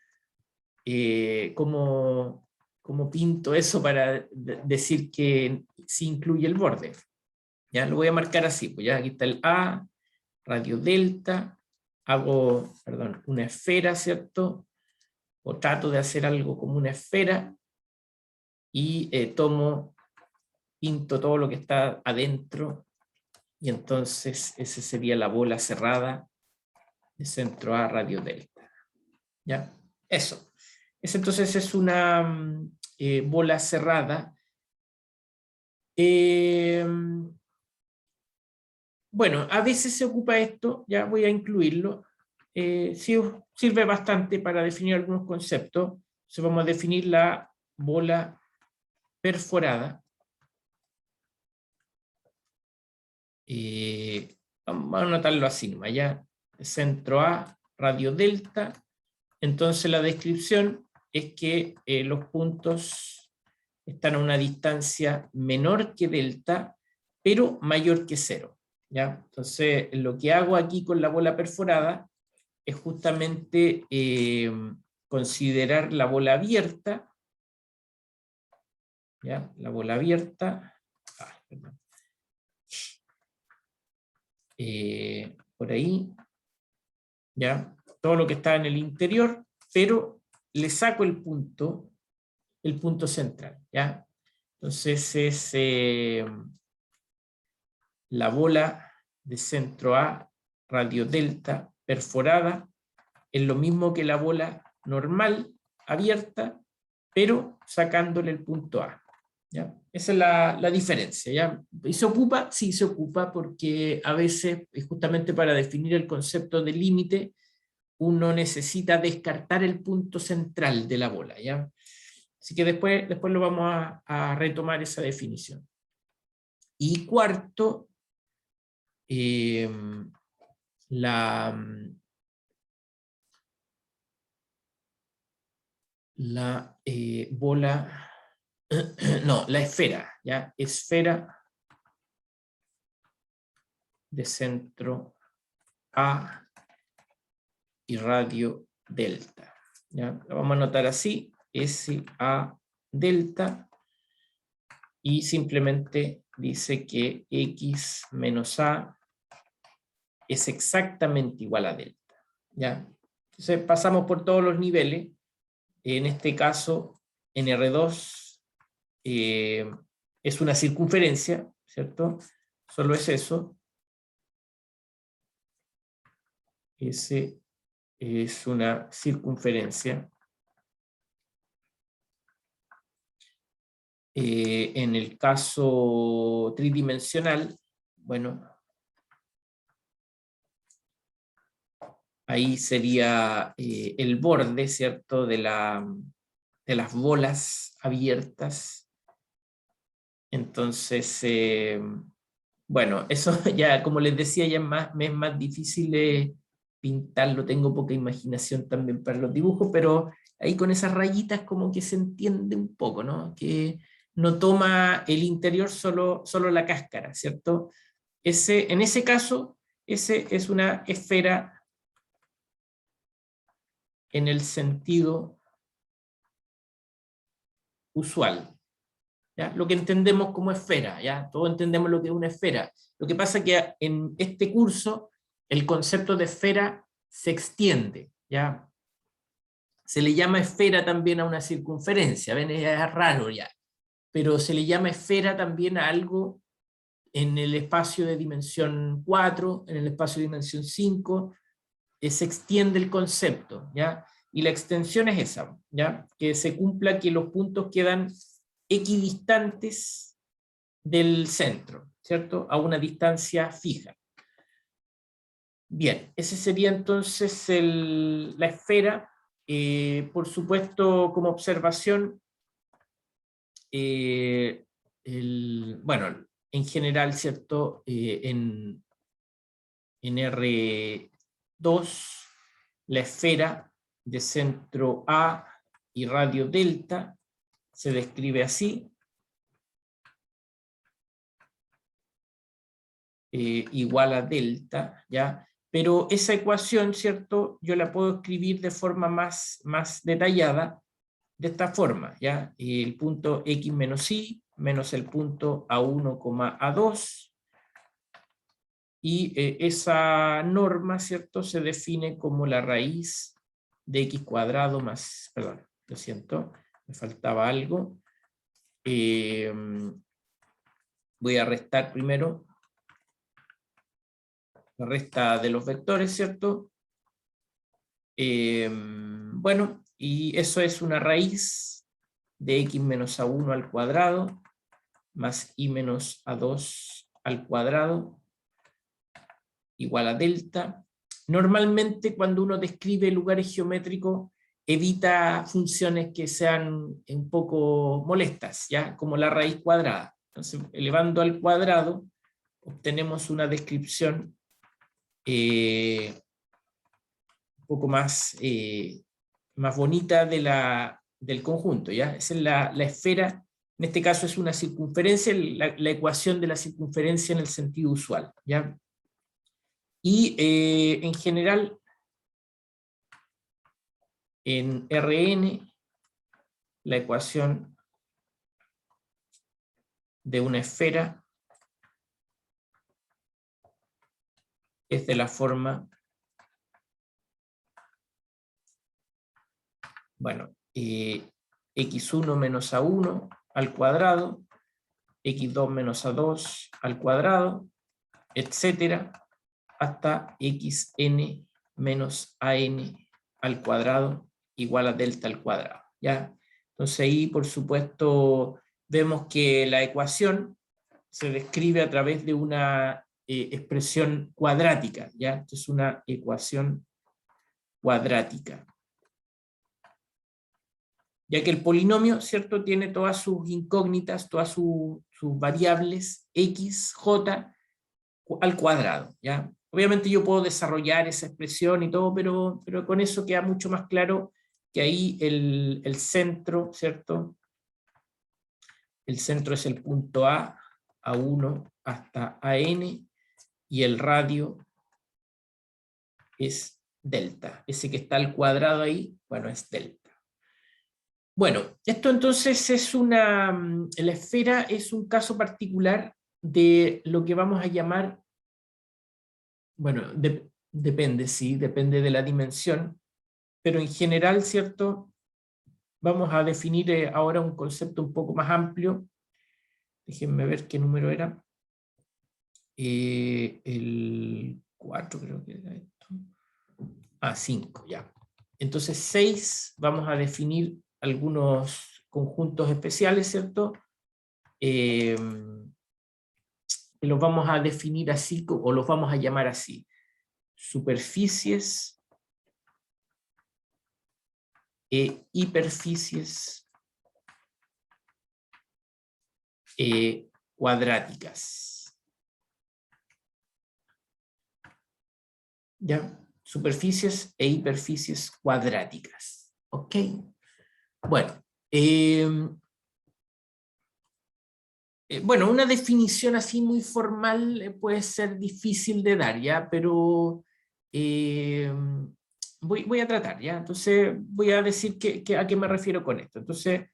como cómo pinto eso para decir que sí incluye el borde. Ya lo voy a marcar así, pues ya aquí está el A, radio delta, hago, perdón, una esfera, ¿cierto? O trato de hacer algo como una esfera y pinto todo lo que está adentro y entonces esa sería la bola cerrada de centro A radio delta. ¿Ya? Eso. Entonces es una bola cerrada. Bueno, a veces se ocupa esto, ya voy a incluirlo. Sí, sirve bastante para definir algunos conceptos. Entonces vamos a definir la bola perforada. Vamos a anotarlo así, nomás, ya. Centro A, radio delta. Entonces la descripción es que los puntos están a una distancia menor que delta, pero mayor que 0. ¿Ya? Entonces lo que hago aquí con la bola perforada es justamente considerar la bola abierta, ¿ya? La bola abierta, por ahí, ¿ya? Todo lo que está en el interior, pero le saco el punto central, ¿ya? Entonces es la bola de centro A, radio delta, perforada, es lo mismo que la bola normal, abierta, pero sacándole el punto A. ¿Ya? Esa es la diferencia. ¿Ya? ¿Y se ocupa? Sí, se ocupa porque a veces, justamente para definir el concepto de límite, uno necesita descartar el punto central de la bola. ¿Ya? Así que después lo vamos a retomar esa definición. Y cuarto, la bola, no, la esfera, ¿ya? Esfera de centro A y radio delta. ¿Ya? Lo vamos a anotar así, SA delta, y simplemente dice que X menos A es exactamente igual a delta. ¿Ya? Entonces pasamos por todos los niveles. En este caso, en R2 es una circunferencia, ¿cierto? Solo es eso. S es una circunferencia. En el caso tridimensional, bueno, ahí sería el borde, ¿cierto?, de las bolas abiertas. Entonces, bueno, eso ya, como les decía, ya me es más difícil pintarlo, tengo poca imaginación también para los dibujos, pero ahí con esas rayitas como que se entiende un poco, ¿no? Que no toma el interior solo la cáscara, ¿cierto? En ese caso, ese es una esfera en el sentido usual, ¿ya? Lo que entendemos como esfera, ¿ya? Todos entendemos lo que es una esfera. Lo que pasa es que en este curso el concepto de esfera se extiende, ¿ya? Se le llama esfera también a una circunferencia, ¿ven? Es raro ya, pero se le llama esfera también a algo en el espacio de dimensión 4, en el espacio de dimensión 5, se extiende el concepto, ¿ya? Y la extensión es esa, ¿ya? Que se cumpla que los puntos quedan equidistantes del centro, ¿cierto? A una distancia fija. Bien, ese sería entonces la esfera. Por supuesto, como observación, bueno, en general, ¿cierto? En R2, la esfera de centro A y radio delta se describe así. Igual a delta, ¿ya? Pero esa ecuación, ¿cierto? Yo la puedo escribir de forma más detallada de esta forma, ¿ya? El punto x menos y menos el punto a1, a2, y esa norma, ¿cierto?, se define como la raíz de x cuadrado más, perdón, lo siento, me faltaba algo. Voy a restar primero la resta de los vectores, ¿cierto? Bueno, y eso es una raíz de x menos a1 al cuadrado más y menos a2 al cuadrado igual a delta. Normalmente cuando uno describe lugares geométricos evita funciones que sean un poco molestas, ¿ya? Como la raíz cuadrada. Entonces, elevando al cuadrado, obtenemos una descripción un poco más, más bonita del conjunto, ¿ya? Esa es la esfera, en este caso es una circunferencia, la ecuación de la circunferencia en el sentido usual, ¿ya? Y en general, en Rn, la ecuación de una esfera es de la forma, bueno, x1 menos a1 al cuadrado, x2 menos a2 al cuadrado, etcétera, hasta xn menos an al cuadrado igual a delta al cuadrado, ¿ya? Entonces ahí, por supuesto, vemos que la ecuación se describe a través de una expresión cuadrática, ¿ya? Esto es una ecuación cuadrática. Ya que el polinomio, ¿cierto?, tiene todas sus incógnitas, todas sus variables, x, j, al cuadrado, ¿ya? Obviamente yo puedo desarrollar esa expresión y todo, pero con eso queda mucho más claro que ahí el centro, ¿cierto? El centro es el punto A, A1 hasta AN, y el radio es delta. Ese que está al cuadrado ahí, bueno, es delta. Bueno, esto entonces es la esfera es un caso particular de lo que vamos a llamar, bueno, depende, sí, depende de la dimensión, pero en general, ¿cierto? Vamos a definir ahora un concepto un poco más amplio. Déjenme ver qué número era. El 4 creo que era esto. 5, ya. Entonces 6 vamos a definir algunos conjuntos especiales, ¿cierto? Los vamos a definir así, o los vamos a llamar así: superficies e hiperficies cuadráticas. ¿Ya? Superficies e hiperficies cuadráticas. ¿Ok? Bueno, bueno, una definición así muy formal puede ser difícil de dar, ¿ya? Pero voy a tratar, ¿ya? Entonces voy a decir a qué me refiero con esto. Entonces,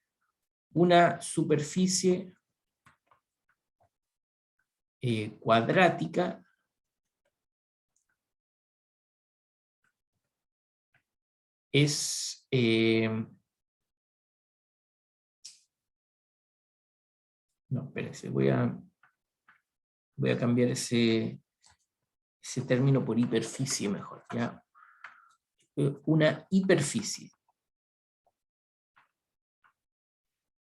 una superficie cuadrática es no, espérense, voy a cambiar ese término por hiperficie mejor, ¿ya? Una hiperficie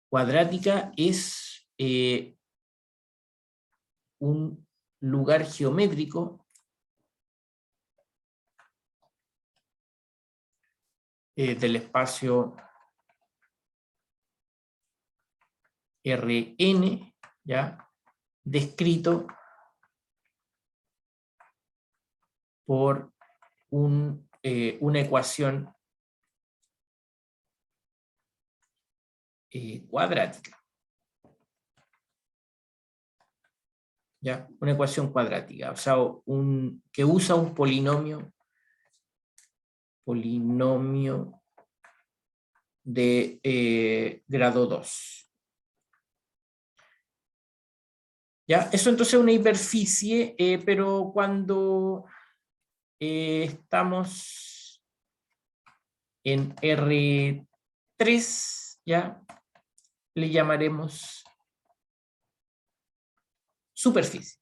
cuadrática es un lugar geométrico del espacio Rn, ¿ya? Descrito por una ecuación cuadrática. ¿Ya? Una ecuación cuadrática, o sea, que usa un polinomio de grado 2. ¿Ya? Eso entonces es una hiperficie, pero cuando estamos en R3, ¿ya? Le llamaremos superficie.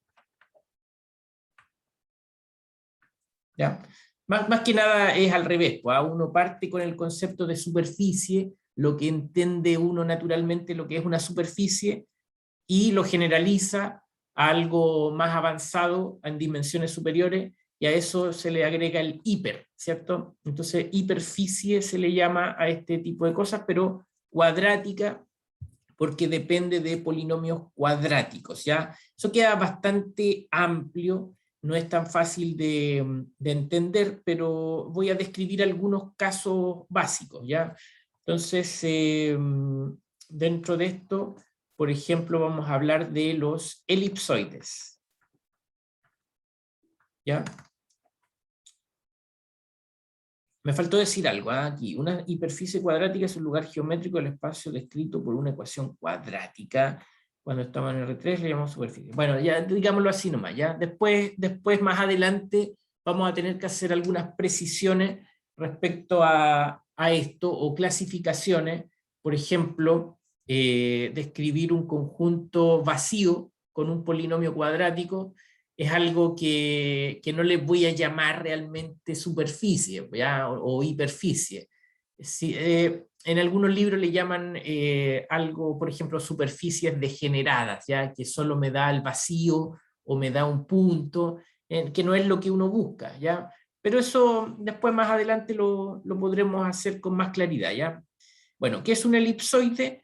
¿Ya? Más que nada es al revés, pues uno parte con el concepto de superficie, lo que entiende uno naturalmente lo que es una superficie, y lo generaliza a algo más avanzado en dimensiones superiores, y a eso se le agrega el hiper, ¿cierto? Entonces hiperficie se le llama a este tipo de cosas, pero cuadrática, porque depende de polinomios cuadráticos, ¿ya? Eso queda bastante amplio, no es tan fácil de entender, pero voy a describir algunos casos básicos, ¿ya? Entonces, dentro de esto, por ejemplo, vamos a hablar de los elipsoides, ¿ya? Me faltó decir algo aquí. Una hiperficie cuadrática es un lugar geométrico del espacio descrito por una ecuación cuadrática. Cuando estamos en R3 le llamamos superficie. Bueno, ya digámoslo así nomás. ¿Ya? Después, más adelante, vamos a tener que hacer algunas precisiones respecto a esto, o clasificaciones. Por ejemplo, describir un conjunto vacío con un polinomio cuadrático es algo que no le voy a llamar realmente superficie, ¿ya? O hiperficie. Sí, en algunos libros le llaman algo, por ejemplo, superficies degeneradas, ¿ya? Que solo me da el vacío o me da un punto, que no es lo que uno busca, ¿ya? Pero eso después más adelante lo podremos hacer con más claridad, ¿ya? Bueno, ¿qué es un elipsoide?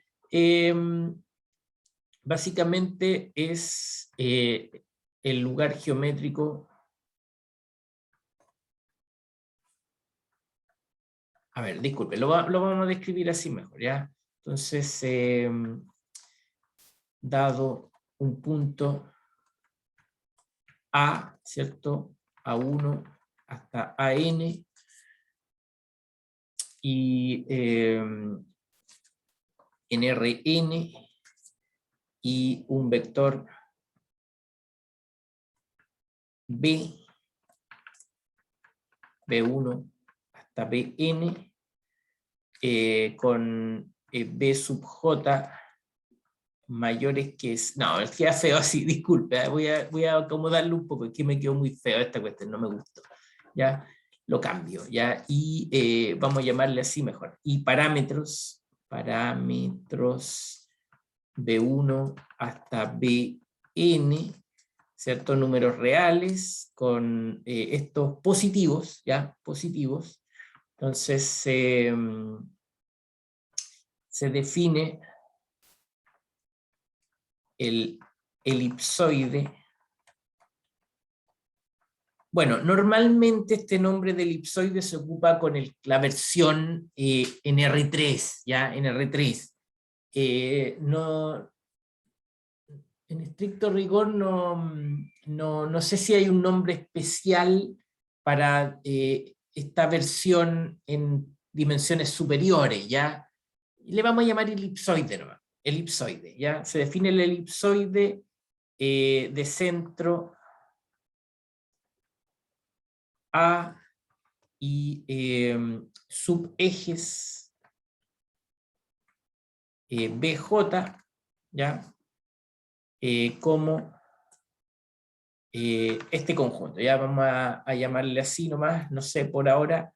Básicamente es el lugar geométrico. A ver, disculpe, lo vamos a describir así mejor, ¿ya? Entonces, dado un punto A, ¿cierto? A1 hasta AN, y en Rn, y un vector B, B1 hasta Bn, con B sub J mayores que... No, queda feo así, disculpe, voy a acomodarlo un poco, es que me quedó muy feo esta cuestión, no me gustó. Ya, lo cambio, ya, y vamos a llamarle así mejor. Y parámetros B1 hasta Bn, ¿cierto? Números reales con estos positivos, ¿ya? Positivos. Entonces se define el elipsoide. Bueno, normalmente este nombre de elipsoide se ocupa con la versión en R3, ¿ya? En R3. No, en estricto rigor no sé si hay un nombre especial para esta versión en dimensiones superiores, ¿ya? Le vamos a llamar elipsoide, ¿no? Elipsoide, ¿ya? Se define el elipsoide de centro A y subejes BJ, ¿ya? Como este conjunto, ya vamos a llamarle así nomás, no sé, por ahora,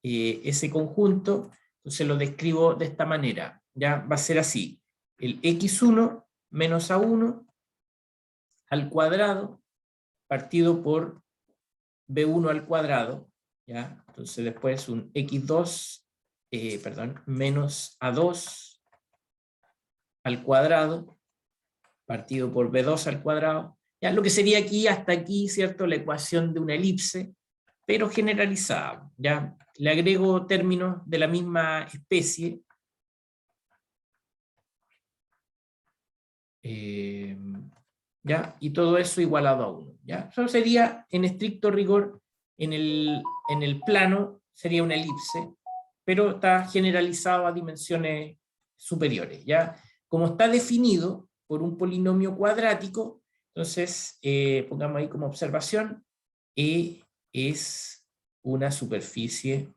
ese conjunto. Entonces lo describo de esta manera, ya va a ser así: el x1 menos a1 al cuadrado partido por b1 al cuadrado, ¿ya? Entonces después un x2, menos a2 al cuadrado partido por b2 al cuadrado, ya lo que sería aquí hasta aquí, ¿cierto? La ecuación de una elipse, pero generalizada, ¿ya? Le agrego términos de la misma especie, ¿ya? Y todo eso igualado a 1, ¿ya? Eso sería, en estricto rigor, en el plano, sería una elipse, pero está generalizado a dimensiones superiores, ¿ya? Como está definido por un polinomio cuadrático, entonces pongamos ahí como observación, E es una superficie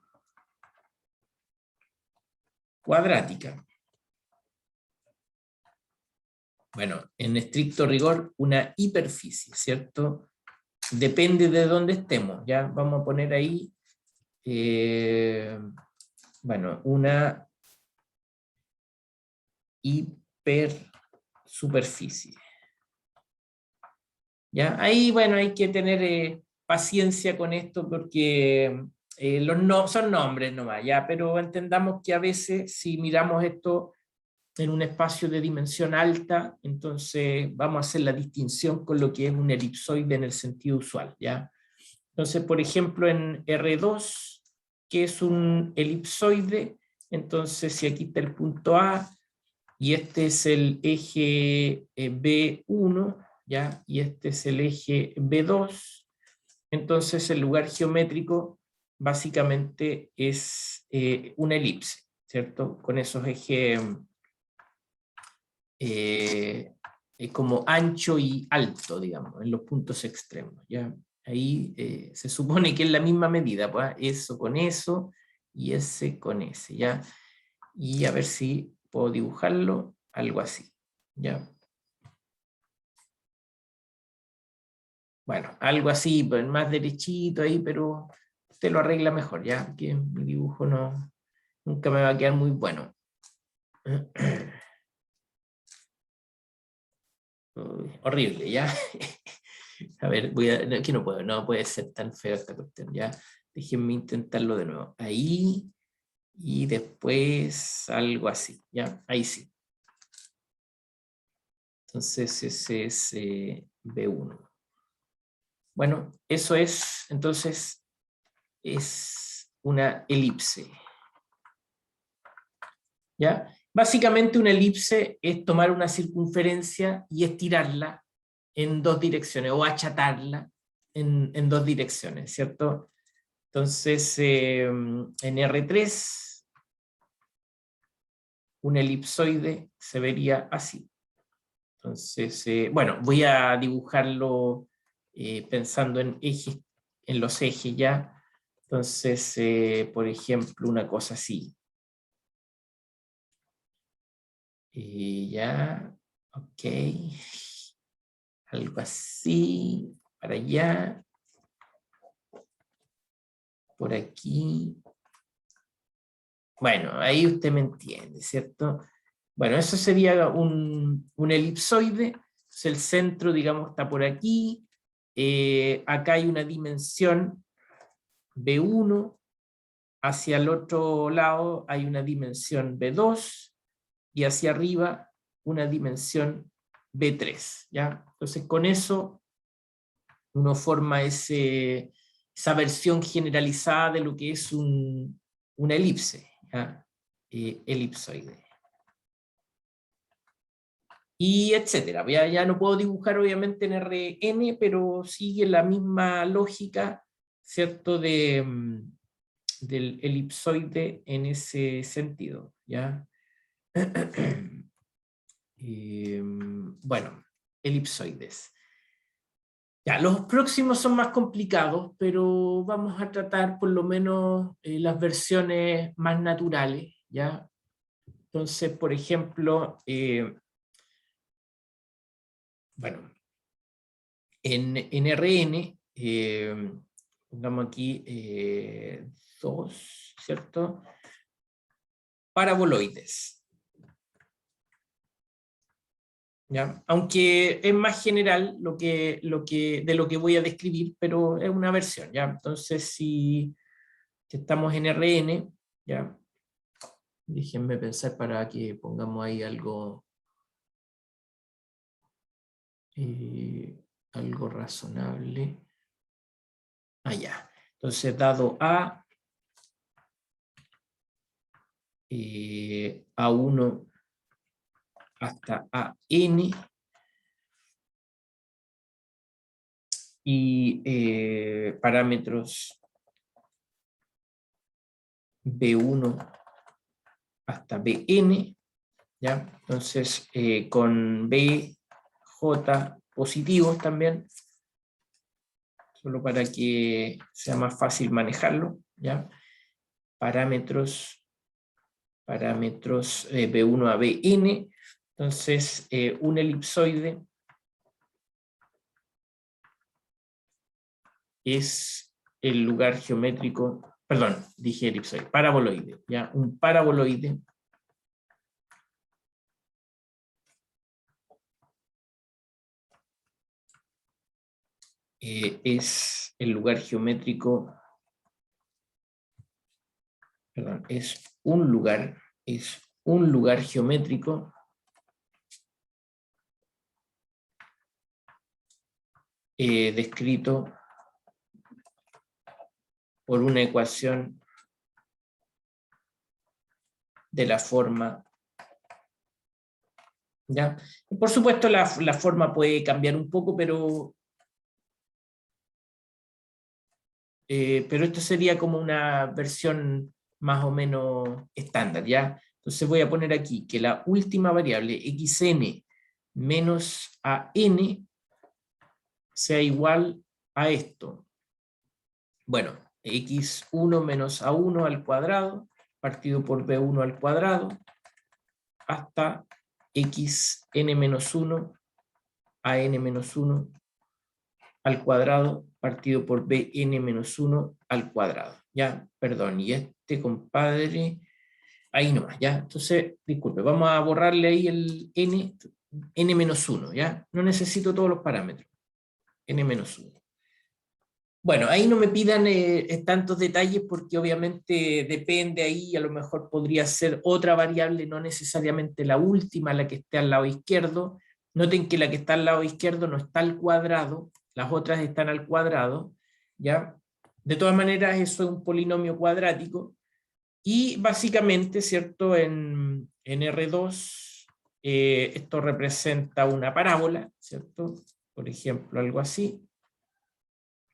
cuadrática. Bueno, en estricto rigor, una hiperficie, ¿cierto? Depende de dónde estemos, ¿ya? Vamos a poner ahí, bueno, una hipersuperficie. ¿Ya? Ahí, bueno, hay que tener paciencia con esto porque son nombres nomás, ¿ya? Pero entendamos que a veces si miramos esto en un espacio de dimensión alta, entonces vamos a hacer la distinción con lo que es un elipsoide en el sentido usual, ¿ya? Entonces, por ejemplo, en R2, que es un elipsoide, entonces si aquí está el punto A, y este es el eje B1, ¿ya? Y este es el eje B2, entonces el lugar geométrico básicamente es una elipse, ¿cierto? Con esos ejes como ancho y alto, digamos, en los puntos extremos, ¿ya? Ahí se supone que es la misma medida, pues, eso con eso y ese con ese, ¿ya? Y a ver si puedo dibujarlo, algo así, ¿ya? Bueno, algo así, pues más derechito ahí, pero usted lo arregla mejor, ¿ya? Que mi dibujo no, nunca me va a quedar muy bueno. Uy, horrible, ¿ya? A ver, aquí no puedo, no puede ser tan feo esta cuestión, ¿ya? Déjenme intentarlo de nuevo. Ahí, y después algo así, ¿ya? Ahí sí. Entonces ese es B1. Bueno, eso es, entonces, es una elipse, ¿ya? Básicamente una elipse es tomar una circunferencia y estirarla en dos direcciones, o achatarla en dos direcciones, ¿cierto? Entonces, en R3, un elipsoide se vería así. Entonces, bueno, voy a dibujarlo pensando en ejes, en los ejes ya. Entonces, por ejemplo, una cosa así. Ya, ok. Algo así, para allá. Por aquí. Bueno, ahí usted me entiende, ¿cierto? Bueno, eso sería un elipsoide. El centro, digamos, está por aquí. Acá hay una dimensión B1. Hacia el otro lado hay una dimensión B2. Y hacia arriba una dimensión B3, ¿ya? Entonces, con eso uno forma esa versión generalizada de lo que es una elipse, ¿ya? Elipsoide. Y etcétera. Ya no puedo dibujar obviamente en Rn, pero sigue la misma lógica, ¿cierto? Del elipsoide en ese sentido, ¿ya? Bueno, elipsoides. Ya, los próximos son más complicados, pero vamos a tratar por lo menos las versiones más naturales, ¿ya? Entonces, por ejemplo, bueno, en Rn, pongamos aquí 2, ¿cierto? Paraboloides. ¿Ya? Aunque es más general de lo que voy a describir, pero es una versión, ¿ya? Entonces, si estamos en Rn, ¿ya? Déjenme pensar para que pongamos ahí algo razonable. Ya. Entonces, dado A1 hasta AN, y parámetros B1 hasta Bn, ¿ya? Entonces, con BJ positivos también, solo para que sea más fácil manejarlo, ¿ya? Parámetros B1 a Bn, entonces un elipsoide es el lugar geométrico, perdón, dije elipsoide, paraboloide, ¿ya? Un paraboloide es el lugar geométrico, perdón, es un lugar geométrico descrito por una ecuación de la forma, ¿ya? Por supuesto la forma puede cambiar un poco, pero esto sería como una versión más o menos estándar, ¿ya? Entonces voy a poner aquí que la última variable xn menos an sea igual a esto. Bueno, x1 menos a1 al cuadrado, partido por b1 al cuadrado, hasta xn menos 1 a n menos 1 al cuadrado, partido por bn menos 1 al cuadrado. Ya, perdón, y este compadre, ahí nomás, ya. Entonces, disculpe, vamos a borrarle ahí el n menos 1, ya. No necesito todos los parámetros, n menos 1. Bueno, ahí no me pidan tantos detalles porque obviamente depende ahí, a lo mejor podría ser otra variable, no necesariamente la última, la que esté al lado izquierdo. Noten que la que está al lado izquierdo no está al cuadrado, las otras están al cuadrado, ¿ya? De todas maneras, eso es un polinomio cuadrático y básicamente, ¿cierto? En R2 esto representa una parábola, ¿cierto? Por ejemplo, algo así.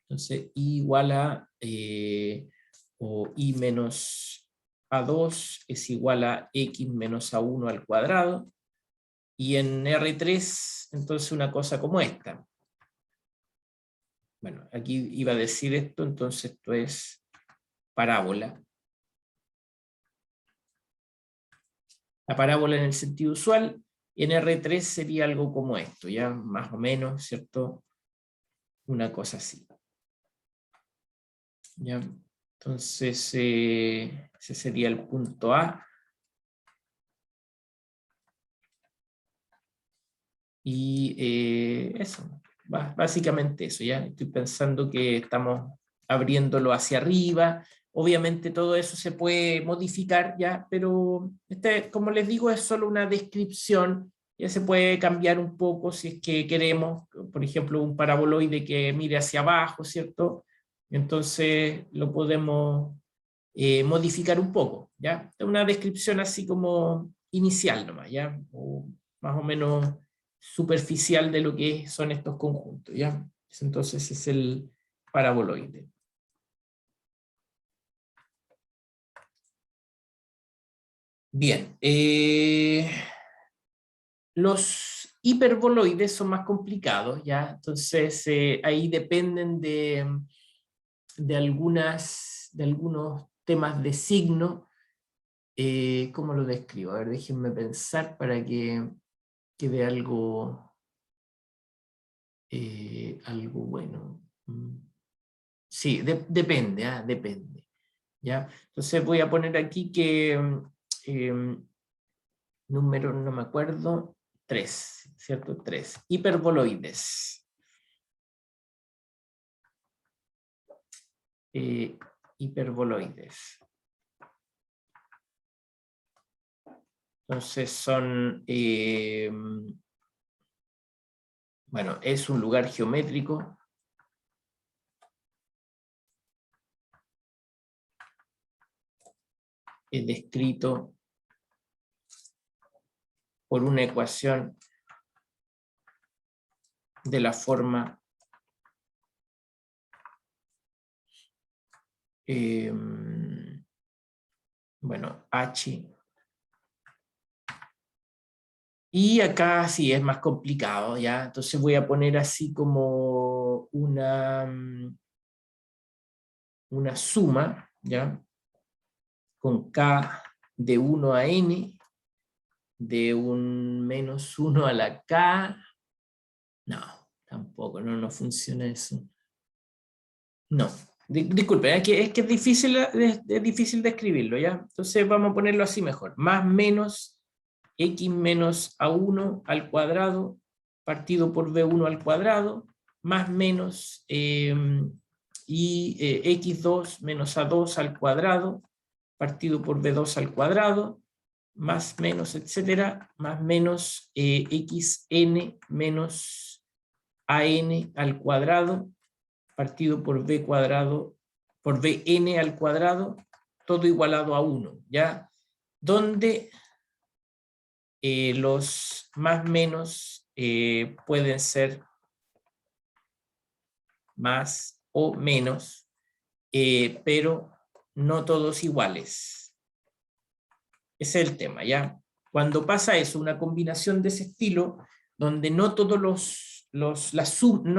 Entonces, I igual a, o I menos A2 es igual a X menos A1 al cuadrado. Y en R3, entonces una cosa como esta. Bueno, aquí iba a decir esto, entonces esto es parábola. La parábola en el sentido usual, en R3 sería algo como esto, ya más o menos, ¿cierto? Una cosa así. ¿Ya? Entonces, ese sería el punto A. Y eso, básicamente eso, ya estoy pensando que estamos abriéndolo hacia arriba, obviamente todo eso se puede modificar ya, pero como les digo, es solo una descripción, ya se puede cambiar un poco si es que queremos, por ejemplo, un paraboloide que mire hacia abajo, ¿cierto? Entonces lo podemos modificar un poco, ¿ya? Una descripción así como inicial nomás, ¿ya? O más o menos superficial de lo que son estos conjuntos, ¿ya? Entonces es el paraboloide. Bien, los hiperboloides son más complicados, ¿ya? Entonces ahí dependen de algunos temas de signo. ¿Cómo lo describo? A ver, déjenme pensar para que quede algo bueno. Sí, depende, depende. ¿Ya? Entonces voy a poner aquí que número, no me acuerdo, 3, ¿cierto? 3. Hiperboloides. Hiperboloides. Entonces son, bueno, es un lugar geométrico descrito por una ecuación de la forma bueno, H. Y acá sí es más complicado, ¿ya? Entonces voy a poner así como una suma, ¿ya? Con K de 1 a N, de un menos 1 a la K. No, tampoco, no funciona eso. No, disculpe, es que es difícil de escribirlo, ¿ya? Entonces vamos a ponerlo así mejor. Más menos x menos a1 al cuadrado partido por b1 al cuadrado, más menos x2 menos a2 al cuadrado partido por b2 al cuadrado, más menos, etcétera, más menos xn menos an al cuadrado partido por b cuadrado, por bn al cuadrado, todo igualado a 1, ¿ya? Donde los más menos pueden ser más o menos, pero no todos iguales. Ese es el tema, ¿ya? Cuando pasa eso, una combinación de ese estilo, donde no todos no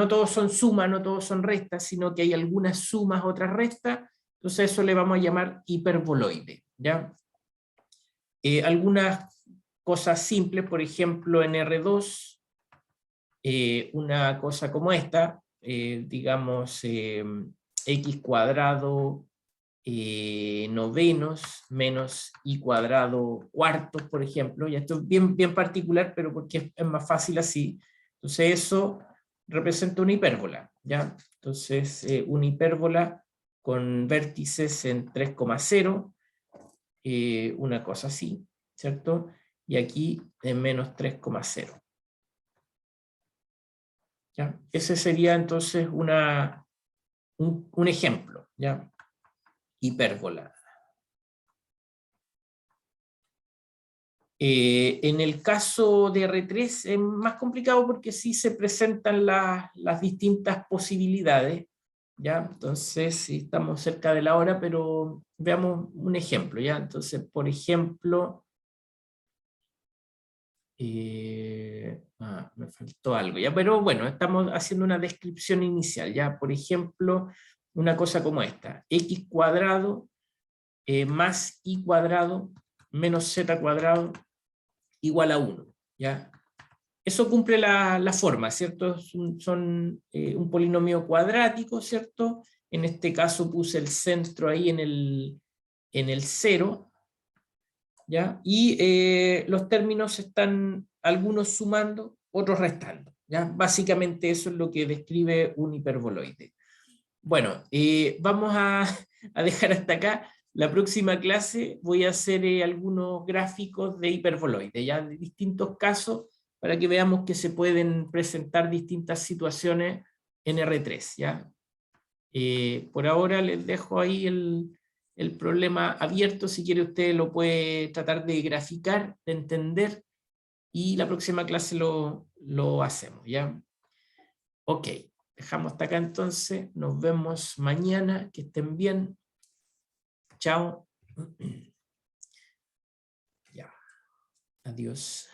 todos son sumas, no todos son restas, sino que hay algunas sumas, otras restas, entonces eso le vamos a llamar hiperboloide, ¿ya? Algunas cosas simples, por ejemplo, en R2, una cosa como esta, digamos, x cuadrado novenos menos y cuadrado cuartos, por ejemplo, y esto es bien particular, pero porque es más fácil así. Entonces eso representa una hipérbola, ¿ya? Entonces una hipérbola con vértices en 3,0, una cosa así, ¿cierto? Y aquí en menos 3,0. ¿Ya? Ese sería entonces un ejemplo, ¿ya? Hipérbola. En el caso de R3 es más complicado porque sí se presentan las distintas posibilidades, ¿ya? Entonces, sí estamos cerca de la hora, pero veamos un ejemplo, ¿ya? Entonces, por ejemplo, me faltó algo, ¿ya? Pero bueno, estamos haciendo una descripción inicial, ¿ya? Por ejemplo, una cosa como esta, x cuadrado más y cuadrado menos z cuadrado igual a 1, ¿ya? Eso cumple la forma, ¿cierto? Son un polinomio cuadrático, ¿cierto? En este caso puse el centro ahí en el 0, ¿ya? Y los términos están algunos sumando, otros restando, ¿ya? Básicamente eso es lo que describe un hiperboloide. Bueno, vamos a dejar hasta acá. La próxima clase voy a hacer algunos gráficos de hiperboloide, ya de distintos casos, para que veamos que se pueden presentar distintas situaciones en R3, ¿ya? Por ahora les dejo ahí el problema abierto, si quiere usted lo puede tratar de graficar, de entender, y la próxima clase lo hacemos, ¿ya? Ok, dejamos hasta acá entonces, nos vemos mañana, que estén bien, chao, ya, adiós.